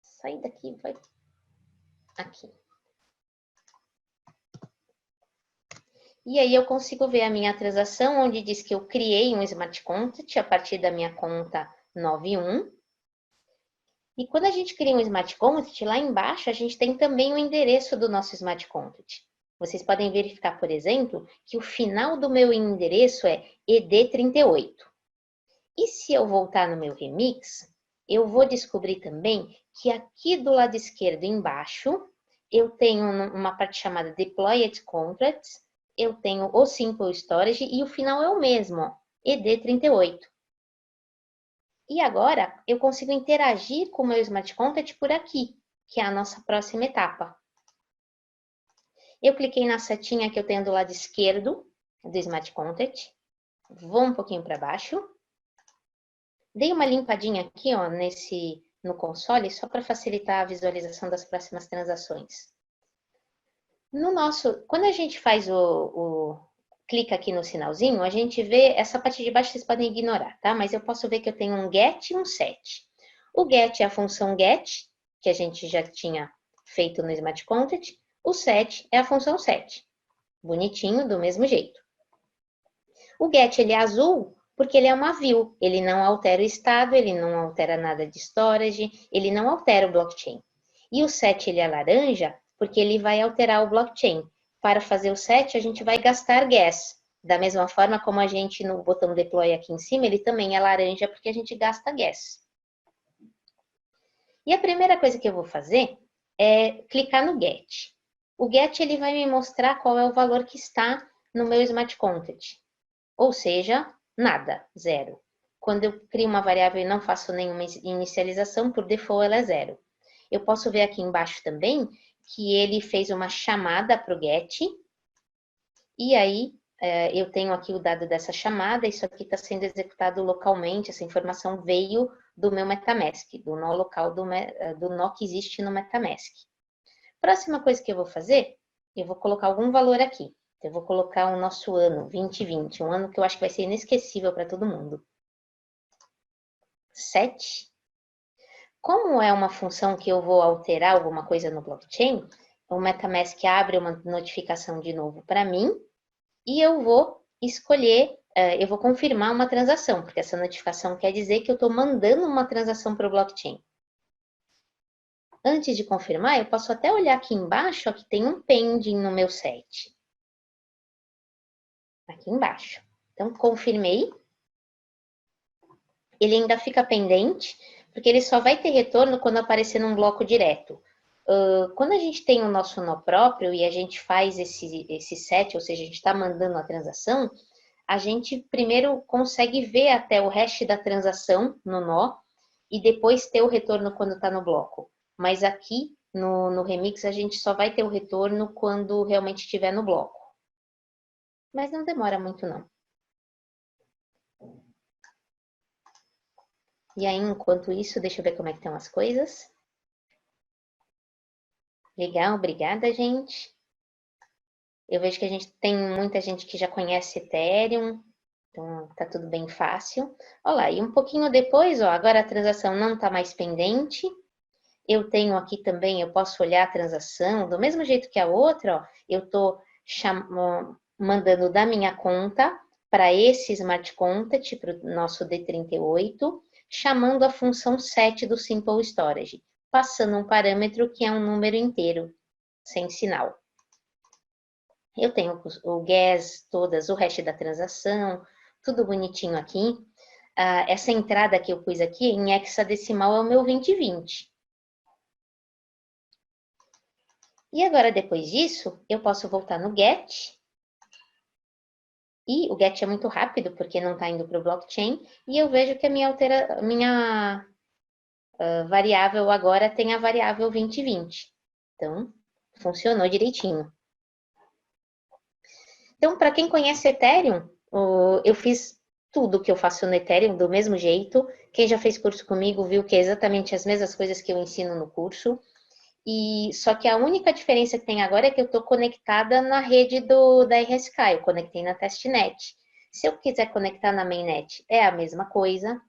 Sai daqui, vai. Aqui. E aí eu consigo ver a minha transação, onde diz que eu criei um Smart Contract a partir da minha conta 91. E quando a gente cria um Smart Contract, lá embaixo a gente tem também o endereço do nosso Smart Contract. Vocês podem verificar, por exemplo, que o final do meu endereço é ED38. E se eu voltar no meu remix, eu vou descobrir também que aqui do lado esquerdo embaixo, eu tenho uma parte chamada Deployed Contracts, eu tenho o Simple Storage e o final é o mesmo, ó, ED38. E agora, eu consigo interagir com o meu Smart Contract por aqui, que é a nossa próxima etapa. Eu cliquei na setinha que eu tenho do lado esquerdo do Smart Contract, vou um pouquinho para baixo, dei uma limpadinha aqui, ó, no console, só para facilitar a visualização das próximas transações. Quando a gente faz clica aqui no sinalzinho, a gente vê, essa parte de baixo vocês podem ignorar, tá? Mas eu posso ver que eu tenho um get e um set. O get é a função get, que a gente já tinha feito no Smart Contract. O set é a função set. Bonitinho, do mesmo jeito. O get, ele é azul, porque ele é uma view. Ele não altera o estado, ele não altera nada de storage, ele não altera o blockchain. E o set, ele é laranja, porque ele vai alterar o blockchain. Para fazer o set, a gente vai gastar gas. Da mesma forma como a gente, no botão deploy aqui em cima, ele também é laranja, porque a gente gasta gas. E a primeira coisa que eu vou fazer é clicar no get. O get, ele vai me mostrar qual é o valor que está no meu Smart Contract. Ou seja, nada, zero. Quando eu crio uma variável e não faço nenhuma inicialização, por default ela é zero. Eu posso ver aqui embaixo também que ele fez uma chamada para o get, e aí eu tenho aqui o dado dessa chamada, isso aqui está sendo executado localmente, essa informação veio do meu MetaMask, do nó local do nó que existe no MetaMask. Próxima coisa que eu vou fazer, eu vou colocar algum valor aqui. Eu vou colocar o nosso ano, 2020, um ano que eu acho que vai ser inesquecível para todo mundo. 7. como é uma função que eu vou alterar alguma coisa no blockchain, o MetaMask abre uma notificação de novo para mim e eu vou escolher, eu vou confirmar uma transação, porque essa notificação quer dizer que eu estou mandando uma transação para o blockchain. Antes de confirmar, eu posso até olhar aqui embaixo, ó, que tem um pending no meu set. Aqui embaixo. Então, confirmei. Ele ainda fica pendente, porque ele só vai ter retorno quando aparecer num bloco direto. Quando a gente tem o nosso nó próprio e a gente faz esse set, ou seja, a gente está mandando a transação, a gente primeiro consegue ver até o hash da transação no nó e depois ter o retorno quando está no bloco. Mas aqui no Remix a gente só vai ter o retorno quando realmente estiver no bloco. Mas não demora muito não. E aí, enquanto isso, deixa eu ver como é que estão as coisas. Legal, obrigada, gente. Eu vejo que a gente tem muita gente que já conhece Ethereum, então tá tudo bem fácil. Olha lá, e um pouquinho depois, ó, agora a transação não tá mais pendente. Eu tenho aqui também, eu posso olhar a transação, do mesmo jeito que a outra, ó, eu tô mandando da minha conta para esse Smart Contract, para o nosso D38, chamando a função set do Simple Storage, passando um parâmetro que é um número inteiro, sem sinal. Eu tenho o gas, todas, o hash da transação, tudo bonitinho aqui. Essa entrada que eu pus aqui em hexadecimal é o meu 2020. E agora, depois disso, eu posso voltar no get. E o get é muito rápido, porque não está indo para o blockchain. E eu vejo que a minha variável agora tem a variável 2020. Então, funcionou direitinho. Então, para quem conhece Ethereum, eu fiz tudo que eu faço no Ethereum do mesmo jeito. Quem já fez curso comigo viu que é exatamente as mesmas coisas que eu ensino no curso. E só que a única diferença que tem agora é que eu estou conectada na rede da RSK, eu conectei na testnet. Se eu quiser conectar na mainnet, é a mesma coisa.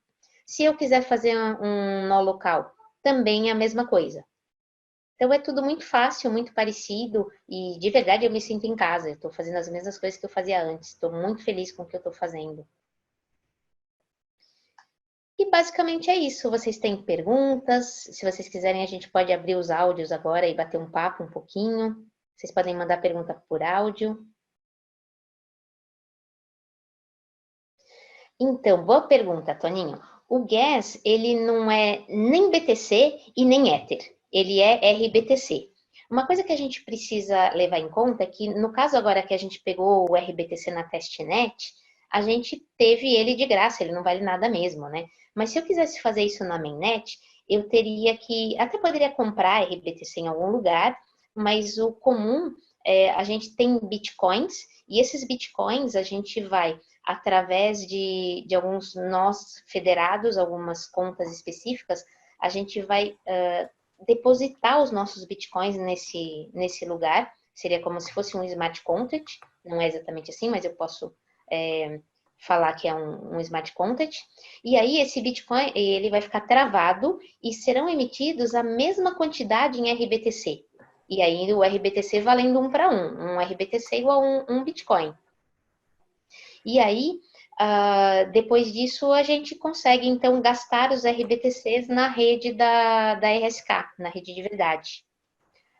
Se eu quiser fazer um nó local, também é a mesma coisa. Então é tudo muito fácil, muito parecido e de verdade eu me sinto em casa. Eu estou fazendo as mesmas coisas que eu fazia antes. Estou muito feliz com o que eu estou fazendo. E basicamente é isso. Vocês têm perguntas? Se vocês quiserem, a gente pode abrir os áudios agora e bater um papo um pouquinho. Vocês podem mandar pergunta por áudio. Então, boa pergunta, Toninho. O Gas, ele não é nem BTC e nem Ether. Ele é RBTC. Uma coisa que a gente precisa levar em conta é que, no caso agora que a gente pegou o RBTC na testnet, a gente teve ele de graça, ele não vale nada mesmo, né? Mas se eu quisesse fazer isso na mainnet, eu teria que, até poderia comprar RBTC em algum lugar, mas o comum é, a gente tem bitcoins, e esses bitcoins a gente vai através de alguns nós federados, algumas contas específicas, a gente vai depositar os nossos bitcoins nesse lugar. Seria como se fosse um smart contract, não é exatamente assim, mas eu posso falar que é um smart contract. E aí esse bitcoin ele vai ficar travado e serão emitidos a mesma quantidade em RBTC. E aí o RBTC valendo 1 para 1, um RBTC igual a um bitcoin. E aí, depois disso, a gente consegue, então, gastar os RBTCs na rede da RSK, na rede de verdade.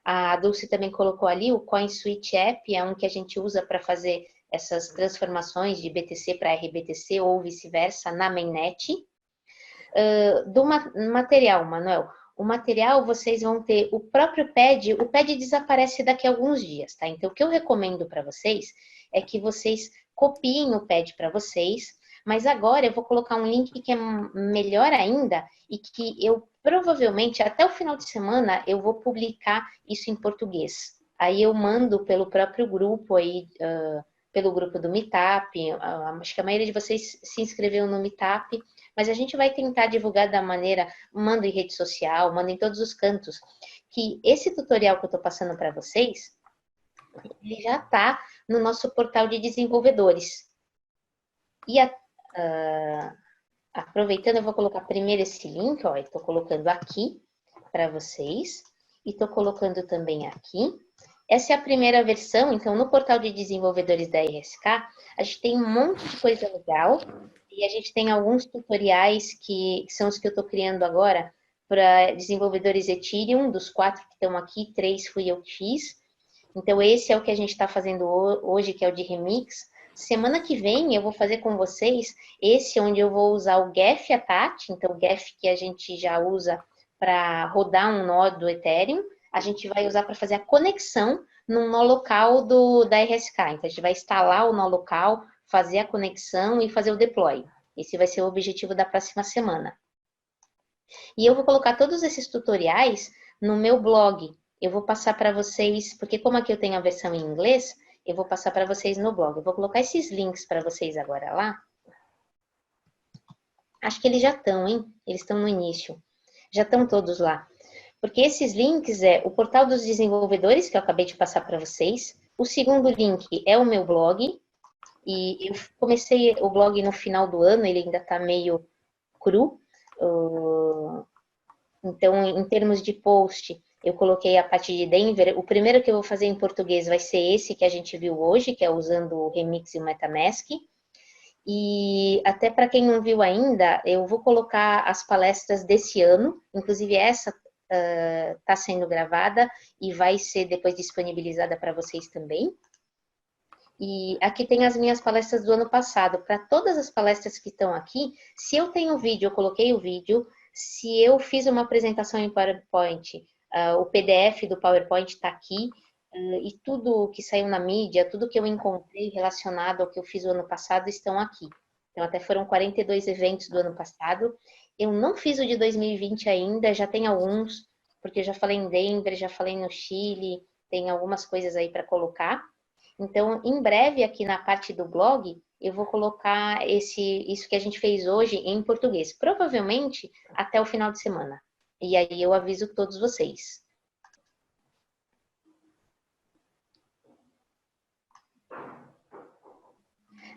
A Dulce também colocou ali o CoinSwitch App, é um que a gente usa para fazer essas transformações de BTC para RBTC ou vice-versa na mainnet. Do material, Manuel. O material, vocês vão ter o próprio pad, o pad desaparece daqui a alguns dias, tá? Então, o que eu recomendo para vocês é que vocês copiem o pad para vocês, mas agora eu vou colocar um link que é melhor ainda e que eu provavelmente até o final de semana eu vou publicar isso em português. Aí eu mando pelo próprio grupo aí, pelo grupo do Meetup, acho que a maioria de vocês se inscreveu no Meetup, mas a gente vai tentar divulgar da maneira, manda em rede social, manda em todos os cantos, que esse tutorial que eu estou passando para vocês, ele já está no nosso portal de desenvolvedores. E aproveitando, eu vou colocar primeiro esse link, ó, estou colocando aqui para vocês, e estou colocando também aqui. Essa é a primeira versão, então no portal de desenvolvedores da RSK, a gente tem um monte de coisa legal, e a gente tem alguns tutoriais que são os que eu estou criando agora, para desenvolvedores Ethereum, dos 4 que estão aqui, 3 fui eu que fiz. Então esse é o que a gente está fazendo hoje, que é o de Remix. Semana que vem eu vou fazer com vocês esse onde eu vou usar o Geth Attack, então o Geth que a gente já usa para rodar um nó do Ethereum, a gente vai usar para fazer a conexão no nó local da RSK. Então a gente vai instalar o nó local, fazer a conexão e fazer o deploy. Esse vai ser o objetivo da próxima semana. E eu vou colocar todos esses tutoriais no meu blog. Eu vou passar para vocês, porque como aqui eu tenho a versão em inglês, eu vou passar para vocês no blog. Eu vou colocar esses links para vocês agora lá. Acho que eles já estão, hein? Eles estão no início. Já estão todos lá. Porque esses links é o portal dos desenvolvedores, que eu acabei de passar para vocês. O segundo link é o meu blog. E eu comecei o blog no final do ano, ele ainda está meio cru. Então, em termos de post, eu coloquei a parte de Denver. O primeiro que eu vou fazer em português vai ser esse que a gente viu hoje, que é usando o Remix e o MetaMask. E até para quem não viu ainda, eu vou colocar as palestras desse ano, inclusive essa está sendo gravada e vai ser depois disponibilizada para vocês também. E aqui tem as minhas palestras do ano passado. Para todas as palestras que estão aqui, se eu tenho vídeo, eu coloquei o vídeo. Se eu fiz uma apresentação em PowerPoint, o PDF do PowerPoint está aqui. E tudo que saiu na mídia, tudo que eu encontrei relacionado ao que eu fiz o ano passado estão aqui. Então, até foram 42 eventos do ano passado. Eu não fiz o de 2020 ainda, já tem alguns, porque eu já falei em Denver, já falei no Chile, tem algumas coisas aí para colocar. Então, em breve, aqui na parte do blog, eu vou colocar isso que a gente fez hoje em português. Provavelmente até o final de semana. E aí eu aviso todos vocês.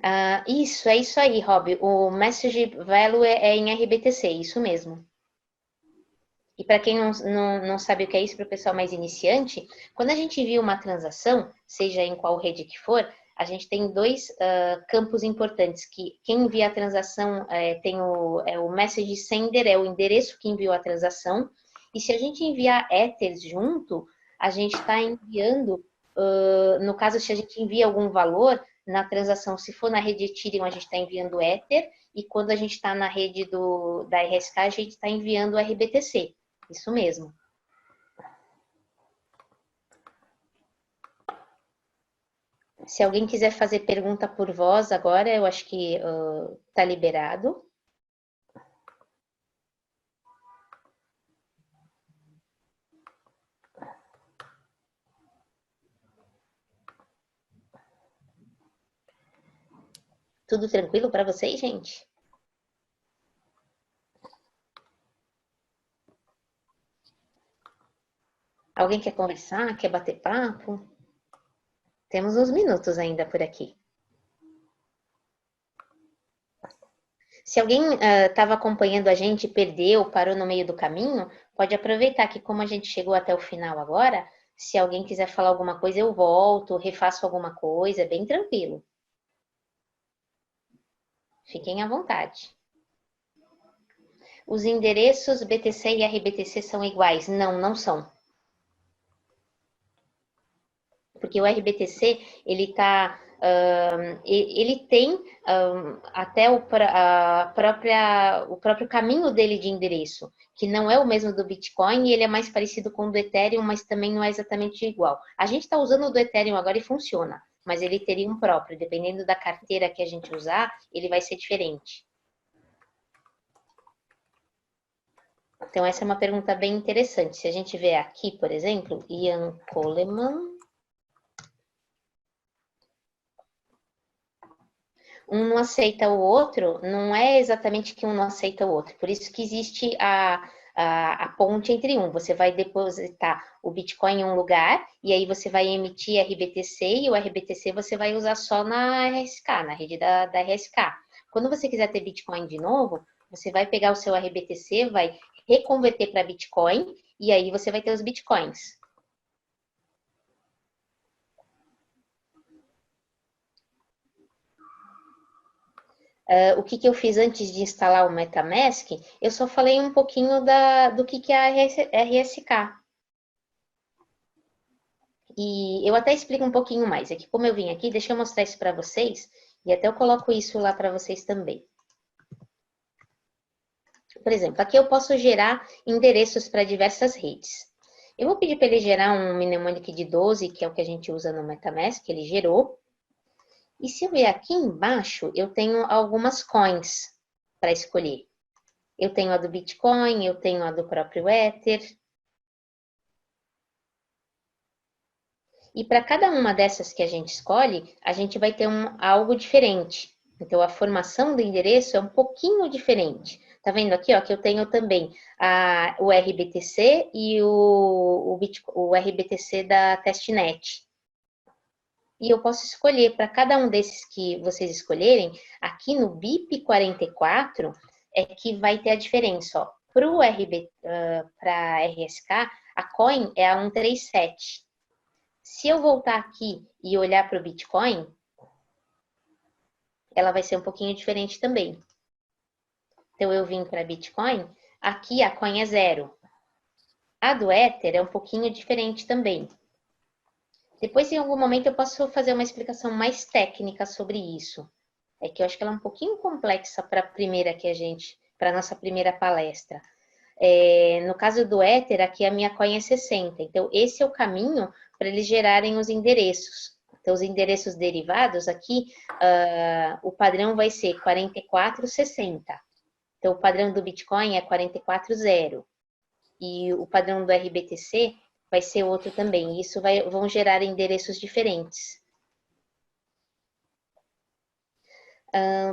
É isso aí, Rob. O Message Value é em RBTC, isso mesmo. E para quem não sabe o que é isso, para o pessoal mais iniciante, quando a gente envia uma transação, seja em qual rede que for, a gente tem dois campos importantes, que quem envia a transação tem o message sender, é o endereço que enviou a transação, e se a gente enviar Ethers junto, a gente está enviando, no caso, se a gente envia algum valor na transação, se for na rede Ethereum, a gente está enviando Ether, e quando a gente está na rede da RSK, a gente está enviando o RBTC. Isso mesmo. Se alguém quiser fazer pergunta por voz agora, eu acho que está liberado. Tudo tranquilo para vocês, gente? Alguém quer conversar? Quer bater papo? Temos uns minutos ainda por aqui. Se alguém estava acompanhando a gente, perdeu, parou no meio do caminho, pode aproveitar que como a gente chegou até o final agora, se alguém quiser falar alguma coisa, eu volto, refaço alguma coisa, é bem tranquilo. Fiquem à vontade. Os endereços BTC e RBTC são iguais? Não, não são. Porque o RBTC, ele tem até o próprio caminho dele de endereço, que não é o mesmo do Bitcoin, e ele é mais parecido com o do Ethereum, mas também não é exatamente igual. A gente está usando o do Ethereum agora e funciona, mas ele teria um próprio, dependendo da carteira que a gente usar, ele vai ser diferente. Então, essa é uma pergunta bem interessante. Se a gente vê aqui, por exemplo, Ian Coleman, um não aceita o outro, não é exatamente que um não aceita o outro. Por isso que existe a ponte entre um. Você vai depositar o Bitcoin em um lugar, e aí você vai emitir RBTC, e o RBTC você vai usar só na RSK, na rede da RSK. Quando você quiser ter Bitcoin de novo, Você vai pegar o seu RBTC, vai reconverter para Bitcoin, e aí você vai ter os Bitcoins. O que eu fiz antes de instalar o MetaMask, eu só falei um pouquinho do que é a RSK. E eu até explico um pouquinho mais. É que como eu vim aqui, deixa eu mostrar isso para vocês, e até eu coloco isso lá para vocês também. Por exemplo, aqui eu posso gerar endereços para diversas redes. Eu vou pedir para ele gerar um mnemonic de 12, que é o que a gente usa no MetaMask, que ele gerou. E se eu ver aqui embaixo, eu tenho algumas coins para escolher. Eu tenho a do Bitcoin, eu tenho a do próprio Ether. E para cada uma dessas que a gente escolhe, a gente vai ter algo diferente. Então, a formação do endereço é um pouquinho diferente. Tá vendo aqui, ó, que eu tenho também o RBTC e o RBTC da Testnet. E eu posso escolher para cada um desses que vocês escolherem, aqui no BIP 44 é que vai ter a diferença, ó. Para RSK, a coin é a 137. Se eu voltar aqui e olhar para o Bitcoin, ela vai ser um pouquinho diferente também. Então, eu vim para Bitcoin, aqui a coin é 0. A do Ether é um pouquinho diferente também. Depois, em algum momento, eu posso fazer uma explicação mais técnica sobre isso. É que eu acho que ela é um pouquinho complexa para para a nossa primeira palestra. No caso do Ether, aqui a minha coin é 60. Então, esse é o caminho para eles gerarem os endereços. Então, os endereços derivados aqui, o padrão vai ser 4460. Então, o padrão do Bitcoin é 440. E o padrão do RBTC vai ser outro também. Isso vão gerar endereços diferentes.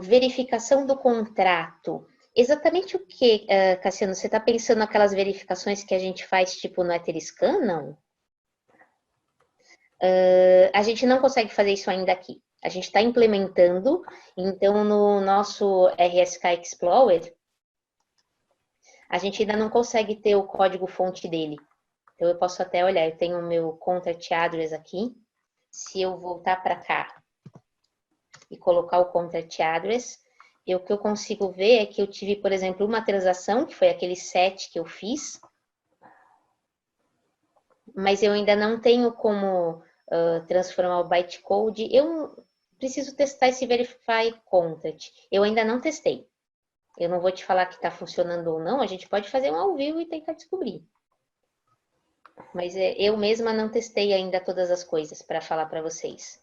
Verificação do contrato. Exatamente o que, Cassiano? Você está pensando naquelas verificações que a gente faz, tipo, no Etherscan, não? A gente não consegue fazer isso ainda aqui. A gente está implementando, então, no nosso RSK Explorer, a gente ainda não consegue ter o código-fonte dele. Então, eu posso até olhar, eu tenho o meu contract address aqui. Se eu voltar para cá e colocar o contract address, o que eu consigo ver é que eu tive, por exemplo, uma transação, que foi aquele set que eu fiz, mas eu ainda não tenho como transformar o bytecode. Eu preciso testar esse verify contract. Eu ainda não testei. Eu não vou te falar que está funcionando ou não, a gente pode fazer um ao vivo e tentar descobrir. Mas eu mesma não testei ainda todas as coisas para falar para vocês.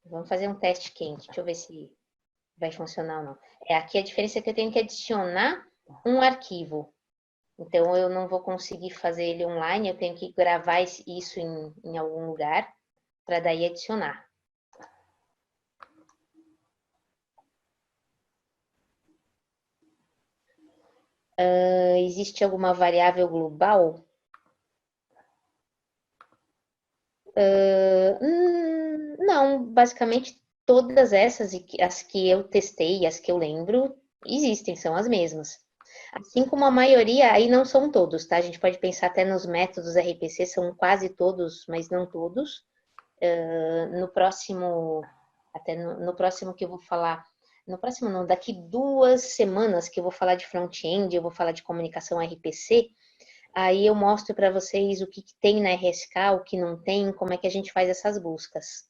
Vamos fazer um teste quente. Deixa eu ver se vai funcionar ou não. Aqui a diferença é que eu tenho que adicionar um arquivo. Então, eu não vou conseguir fazer ele online, eu tenho que gravar isso em algum lugar para daí adicionar. Existe alguma variável global? Não, basicamente todas essas, as que eu testei, as que eu lembro, existem, são as mesmas. Assim como a maioria, aí não são todos, tá? A gente pode pensar até nos métodos RPC, são quase todos, mas não todos. No próximo, até no próximo que eu vou falar, no próximo não, daqui 2 semanas que eu vou falar de front-end, eu vou falar de comunicação RPC, aí eu mostro para vocês o que tem na RSK, o que não tem, como é que a gente faz essas buscas.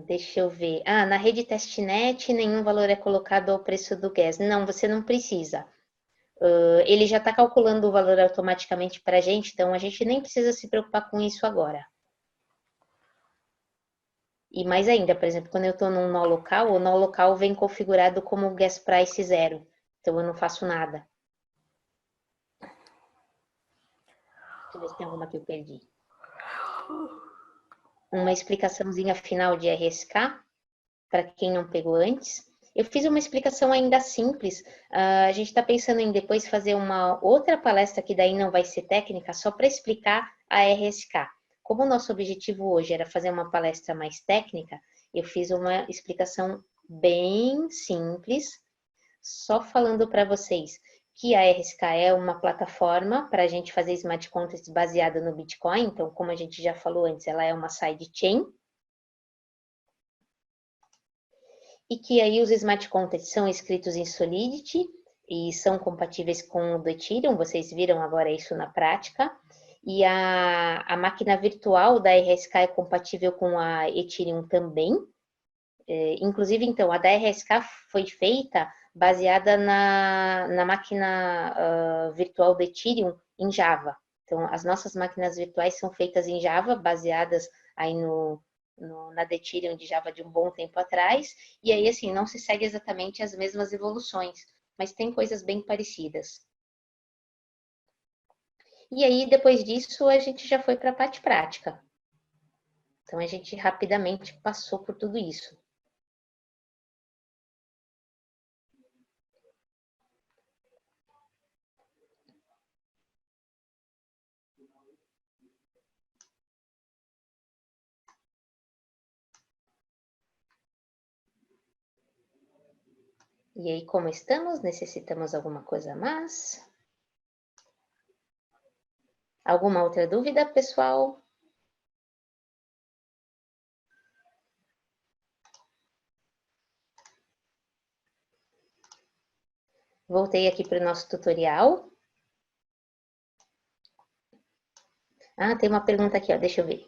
Deixa eu ver. Na rede testnet, nenhum valor é colocado ao preço do gas. Não, você não precisa. Ele já está calculando o valor automaticamente para a gente, então a gente nem precisa se preocupar com isso agora. E mais ainda, por exemplo, quando eu estou num nó local, o nó local vem configurado como gas price 0. Então eu não faço nada. Deixa eu ver se tem alguma que eu perdi. Uma explicaçãozinha final de RSK, para quem não pegou antes. Eu fiz uma explicação ainda simples. A gente está pensando em depois fazer uma outra palestra que daí não vai ser técnica, só para explicar a RSK. Como o nosso objetivo hoje era fazer uma palestra mais técnica, eu fiz uma explicação bem simples, só falando para vocês que a RSK é uma plataforma para a gente fazer smart contracts baseada no Bitcoin. Então, como a gente já falou antes, ela é uma sidechain. E que aí os smart contracts são escritos em Solidity e são compatíveis com o do Ethereum. Vocês viram agora isso na prática. E a máquina virtual da RSK é compatível com a Ethereum também. Inclusive, então, a da RSK foi feita baseada na máquina virtual do Ethereum em Java. Então, as nossas máquinas virtuais são feitas em Java, baseadas aí na da Ethereum de Java de um bom tempo atrás. E aí, assim, não se segue exatamente as mesmas evoluções, mas tem coisas bem parecidas. E aí, depois disso, a gente já foi para a parte prática. Então, a gente rapidamente passou por tudo isso. E aí, como estamos? Necessitamos alguma coisa a mais? Alguma outra dúvida, pessoal? Voltei aqui para o nosso tutorial. Ah, tem uma pergunta aqui, ó, deixa eu ver.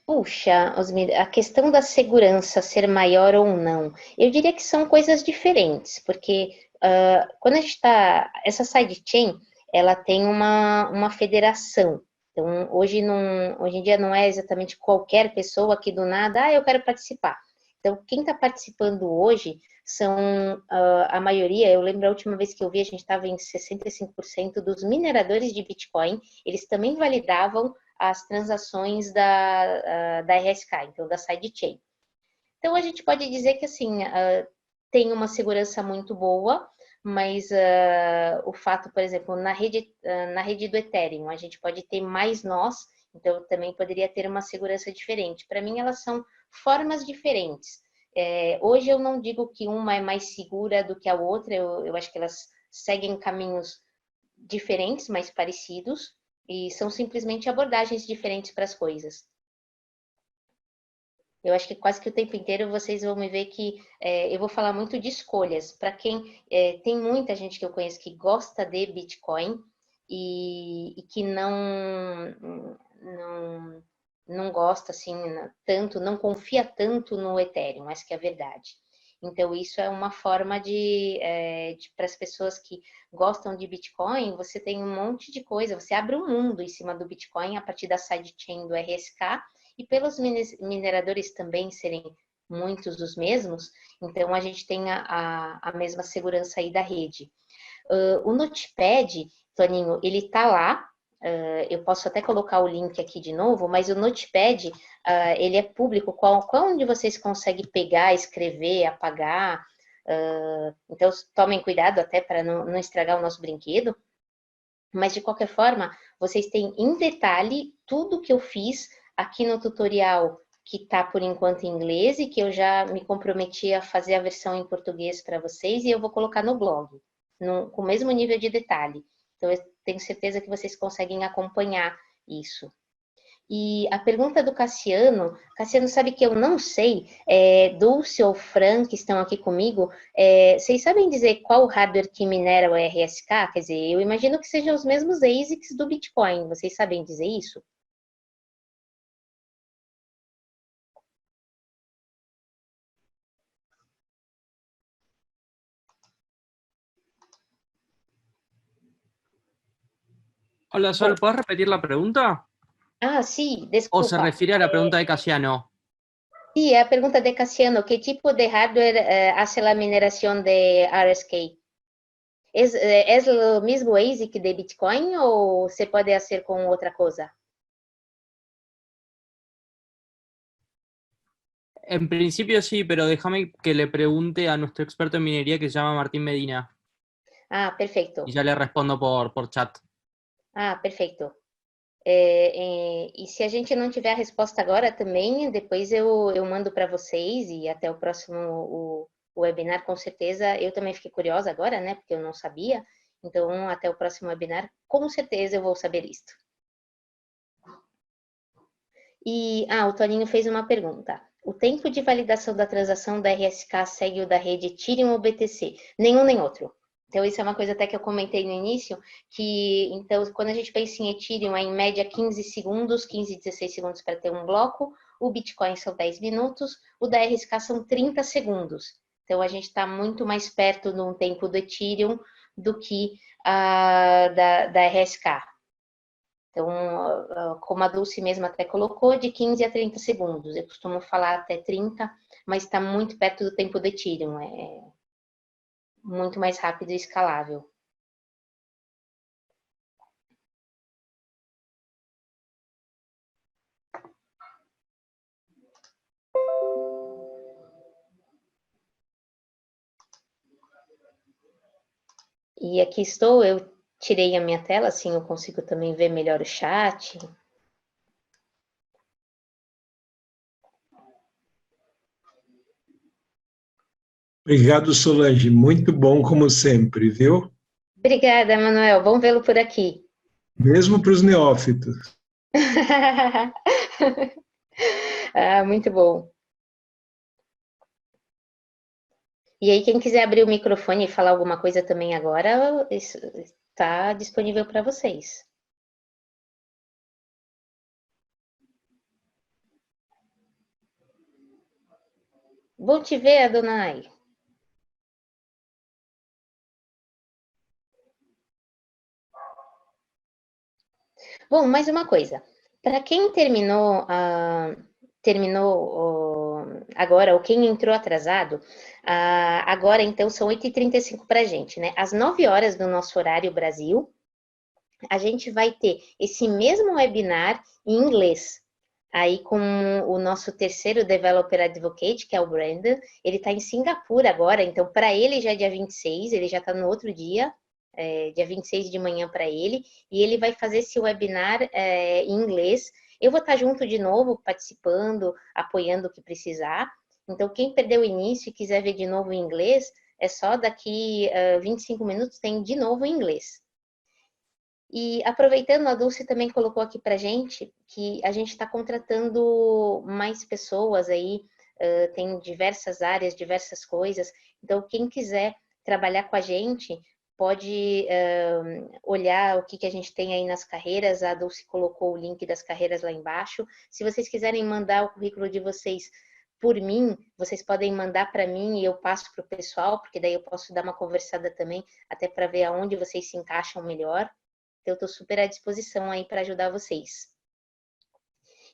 Puxa, Osmir, a questão da segurança ser maior ou não, eu diria que são coisas diferentes, porque quando a gente está... Essa sidechain, ela tem uma federação. Então, hoje em dia não é exatamente qualquer pessoa que do nada, eu quero participar. Então, quem está participando hoje são a maioria, eu lembro a última vez que eu vi, a gente estava em 65% dos mineradores de Bitcoin, eles também validavam as transações da RSK, então da sidechain. Então, a gente pode dizer que, assim, tem uma segurança muito boa, mas o fato, por exemplo, na rede do Ethereum, a gente pode ter mais nós, então também poderia ter uma segurança diferente. Para mim, elas são formas diferentes. Hoje eu não digo que uma é mais segura do que a outra, eu acho que elas seguem caminhos diferentes, mas parecidos, e são simplesmente abordagens diferentes para as coisas. Eu acho que quase que o tempo inteiro vocês vão me ver que eu vou falar muito de escolhas. Para quem tem muita gente que eu conheço que gosta de Bitcoin e que não gosta assim tanto, não confia tanto no Ethereum, essa que é a verdade. Então, isso é uma forma para as pessoas que gostam de Bitcoin, você tem um monte de coisa, você abre um mundo em cima do Bitcoin a partir da sidechain do RSK, e pelos mineradores também serem muitos os mesmos, então a gente tem a mesma segurança aí da rede. O Notepad, Toninho, ele está lá, eu posso até colocar o link aqui de novo, mas o Notepad, ele é público, qual onde vocês conseguem pegar, escrever, apagar, então tomem cuidado até para não estragar o nosso brinquedo, mas de qualquer forma, vocês têm em detalhe tudo que eu fiz aqui no tutorial, que está por enquanto em inglês e que eu já me comprometi a fazer a versão em português para vocês e eu vou colocar no blog, com o mesmo nível de detalhe. Então, eu tenho certeza que vocês conseguem acompanhar isso. E a pergunta do Cassiano sabe que eu não sei, Dulce ou Fran, que estão aqui comigo, vocês sabem dizer qual hardware que minera o RSK? Quer dizer, eu imagino que sejam os mesmos ASICs do Bitcoin, vocês sabem dizer isso? Hola, Sol, ¿puedes repetir la pregunta? Sim, ¿O se desculpa. refiere a la pregunta de Casiano? Sí, a pregunta de Cassiano, ¿qué tipo de hardware hace la mineración de RSK? ¿Es lo mismo ASIC de Bitcoin o se puede hacer con otra cosa? En principio sí, pero déjame que le pregunte a nuestro experto en minería que se llama Martín Medina. Ah, perfeito. Y ya le respondo por chat. Ah, perfeito. E se a gente não tiver a resposta agora também, depois eu mando para vocês e até o próximo o webinar, com certeza. Eu também fiquei curiosa agora, né? Porque eu não sabia. Então, até o próximo webinar, com certeza eu vou saber isto. E, o Toninho fez uma pergunta. O tempo de validação da transação da RSK segue o da rede Ethereum ou BTC? Nenhum nem outro. Então, isso é uma coisa até que eu comentei no início, que, então, quando a gente pensa em Ethereum, é em média 15 segundos, 15, 16 segundos para ter um bloco, o Bitcoin são 10 minutos, o da RSK são 30 segundos. Então, a gente está muito mais perto no tempo do Ethereum do que da RSK. Então, como a Dulce mesmo até colocou, de 15 a 30 segundos. Eu costumo falar até 30, mas está muito perto do tempo do Ethereum. É muito mais rápido e escalável. E aqui estou, eu tirei a minha tela, assim eu consigo também ver melhor o chat. Obrigado, Solange. Muito bom, como sempre, viu? Obrigada, Manuel. Bom vê-lo por aqui. Mesmo para os neófitos. Muito bom. E aí, quem quiser abrir o microfone e falar alguma coisa também agora, está disponível para vocês. Bom te ver, Adonai. Bom, mais uma coisa. Para quem terminou agora, ou quem entrou atrasado, agora então são 8h35 para a gente, né? Às 9 horas do nosso horário Brasil, a gente vai ter esse mesmo webinar em inglês. Aí com o nosso terceiro Developer Advocate, que é o Brandon, ele está em Singapura agora, então para ele já é dia 26, ele já está no outro dia, dia 26 de manhã para ele, e ele vai fazer esse webinar em inglês. Eu vou estar junto de novo, participando, apoiando o que precisar. Então, quem perdeu o início e quiser ver de novo em inglês, é só daqui 25 minutos tem de novo em inglês. E aproveitando, a Dulce também colocou aqui para gente que a gente está contratando mais pessoas aí, tem diversas áreas, diversas coisas. Então, quem quiser trabalhar com a gente, pode olhar o que a gente tem aí nas carreiras. A Dulce colocou o link das carreiras lá embaixo. Se vocês quiserem mandar o currículo de vocês por mim, vocês podem mandar para mim e eu passo para o pessoal, porque daí eu posso dar uma conversada também, até para ver aonde vocês se encaixam melhor. Eu estou super à disposição aí para ajudar vocês.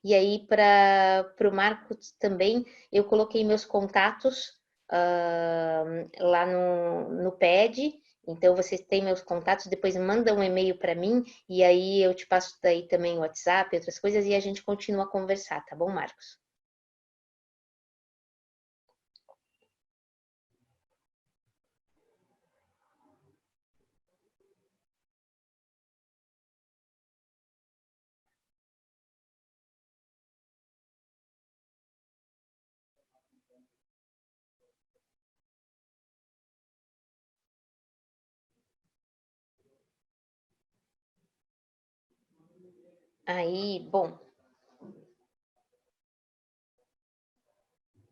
E aí, para o Marcos também, eu coloquei meus contatos lá no pad. Então, vocês têm meus contatos, depois manda um e-mail para mim, e aí eu te passo daí também o WhatsApp, outras coisas, e a gente continua a conversar, tá bom, Marcos? Aí, bom,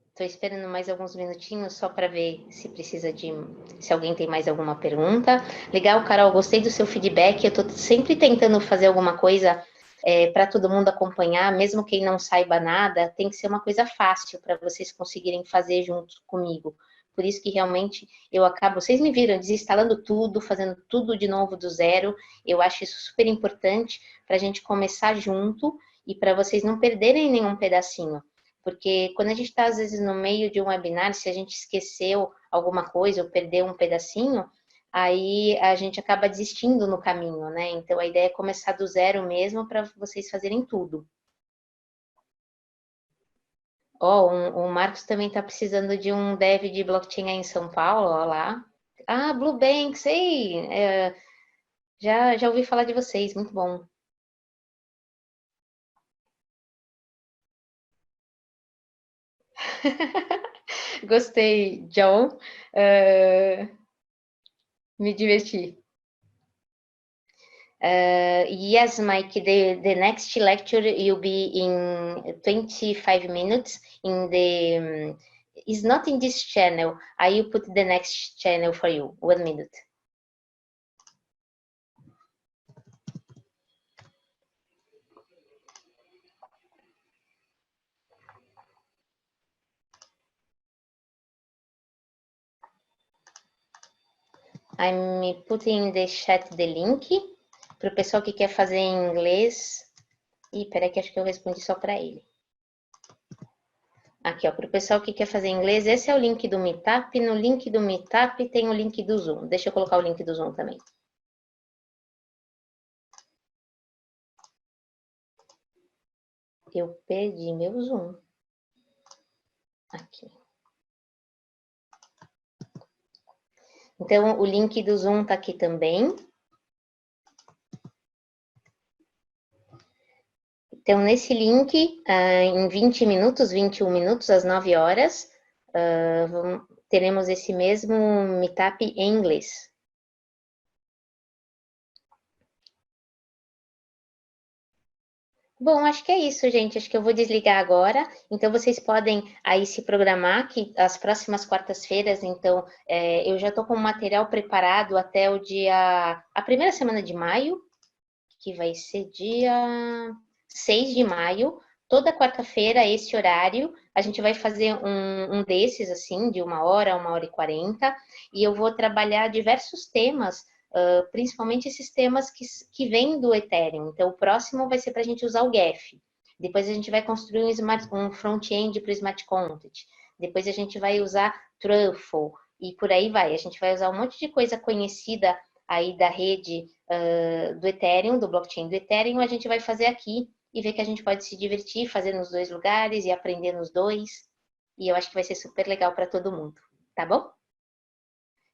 estou esperando mais alguns minutinhos só para ver se precisa se alguém tem mais alguma pergunta. Legal, Carol, gostei do seu feedback. Eu estou sempre tentando fazer alguma coisa para todo mundo acompanhar, mesmo quem não saiba nada, tem que ser uma coisa fácil para vocês conseguirem fazer junto comigo. Por isso que realmente eu acabo, vocês me viram desinstalando tudo, fazendo tudo de novo do zero. Eu acho isso super importante para a gente começar junto e para vocês não perderem nenhum pedacinho. Porque quando a gente está, às vezes, no meio de um webinar, se a gente esqueceu alguma coisa ou perdeu um pedacinho, aí a gente acaba desistindo no caminho, né? Então, a ideia é começar do zero mesmo para vocês fazerem tudo. Ó, o Marcos também está precisando de um dev de blockchain aí em São Paulo, ó lá. Ah, Bluebank, sei. Já ouvi falar de vocês, muito bom. Gostei, John. Me diverti. Yes, Mike, the next lecture will be in 25 minutes in the, it's not in this channel. I will put the next channel for you, 1 minute. I'm putting in the chat the link para o pessoal que quer fazer em inglês. Ih, peraí que acho que eu respondi só para ele. Aqui, ó, para o pessoal que quer fazer inglês, esse é o link do Meetup. No link do Meetup tem o link do Zoom. Deixa eu colocar o link do Zoom também. Eu perdi meu Zoom. Aqui. Então, o link do Zoom tá aqui também. Então, nesse link, em 20 minutos, 21 minutos, às 9 horas, teremos esse mesmo Meetup em inglês. Bom, acho que é isso, gente. Acho que eu vou desligar agora. Então, vocês podem aí se programar que as próximas quartas-feiras, então, eu já estou com o material preparado até o dia... a primeira semana de maio, que vai ser dia 6 de maio. Toda quarta-feira, esse horário, a gente vai fazer um desses, assim, de 1 hora e 40. E eu vou trabalhar diversos temas, principalmente esses temas que vêm do Ethereum. Então, o próximo vai ser para a gente usar o GEF. Depois a gente vai construir um front-end para o Smart Contract. Depois a gente vai usar Truffle e por aí vai. A gente vai usar um monte de coisa conhecida aí da rede do Ethereum, do blockchain do Ethereum, a gente vai fazer aqui e ver que a gente pode se divertir, fazer nos dois lugares e aprender nos dois. E eu acho que vai ser super legal para todo mundo, tá bom?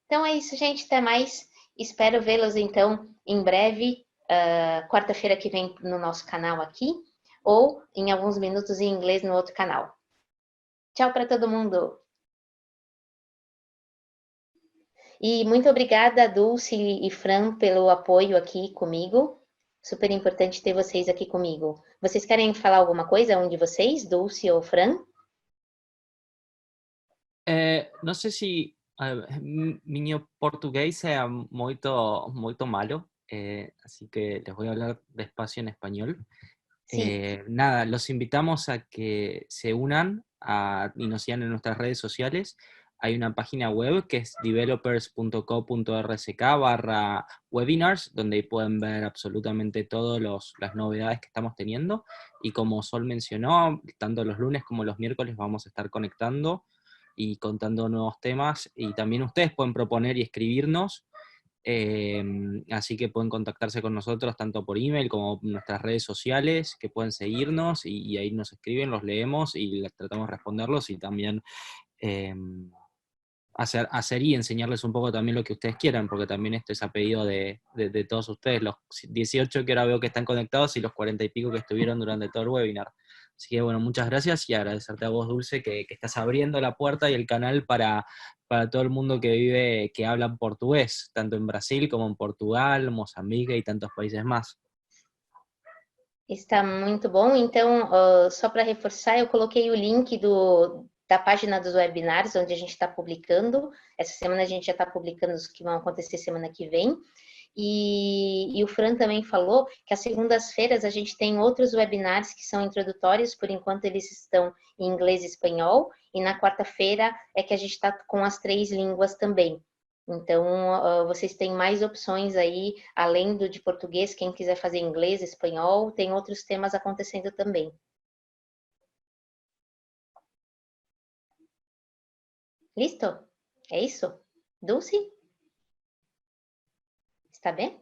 Então é isso, gente. Até mais. Espero vê-los, então, em breve, quarta-feira que vem no nosso canal aqui, ou em alguns minutos em inglês no outro canal. Tchau para todo mundo! E muito obrigada, Dulce e Fran, pelo apoio aqui comigo. Super importante ter vocês aqui comigo. Vocês querem falar alguma coisa, um de vocês, Dulce ou Fran? No sé si mi portugués sea muito malo, así que les voy a hablar despacio en español. Sí. Nada, los invitamos a que se unan y nos sigan en nuestras redes sociales. Hay una página web que es developers.co.rsk/webinars, donde pueden ver absolutamente todas las novedades que estamos teniendo. Y como Sol mencionó, tanto los lunes como los miércoles vamos a estar conectando y contando nuevos temas. Y también ustedes pueden proponer y escribirnos. Así que pueden contactarse con nosotros tanto por email como en nuestras redes sociales, que pueden seguirnos y ahí nos escriben, los leemos y les tratamos de responderlos y también hacer y enseñarles un poco también lo que ustedes quieran, porque también esto es a pedido de todos ustedes, los 18 que ahora veo que están conectados y los 40 y pico que estuvieron durante todo el webinar. Así que bueno, muchas gracias y agradecerte a vos, Dulce, que estás abriendo la puerta y el canal para todo el mundo que vive, que habla portugués, tanto en Brasil como en Portugal, Mozambique y tantos países más. Está muito bom. Então, só para reforçar, eu coloquei o link da página dos webinars, onde a gente está publicando. Essa semana a gente já está publicando os que vão acontecer semana que vem. E o Fran também falou que às segundas-feiras a gente tem outros webinars que são introdutórios, por enquanto eles estão em inglês e espanhol, e na quarta-feira é que a gente está com as 3 línguas também. Então, vocês têm mais opções aí, além do de português, quem quiser fazer inglês, espanhol, tem outros temas acontecendo também. Listo? É isso? Dulce? Está bem?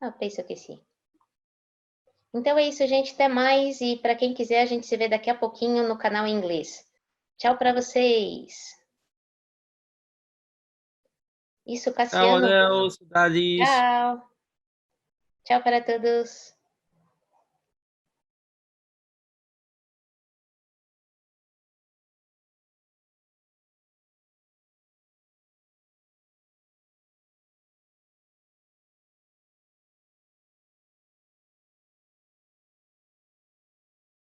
Ah, penso que sim. Então é isso, gente. Até mais. E para quem quiser, a gente se vê daqui a pouquinho no canal em inglês. Tchau para vocês. Isso, Chao, Cassiano. Deus, Dadis. Tchau. Tchau para todos.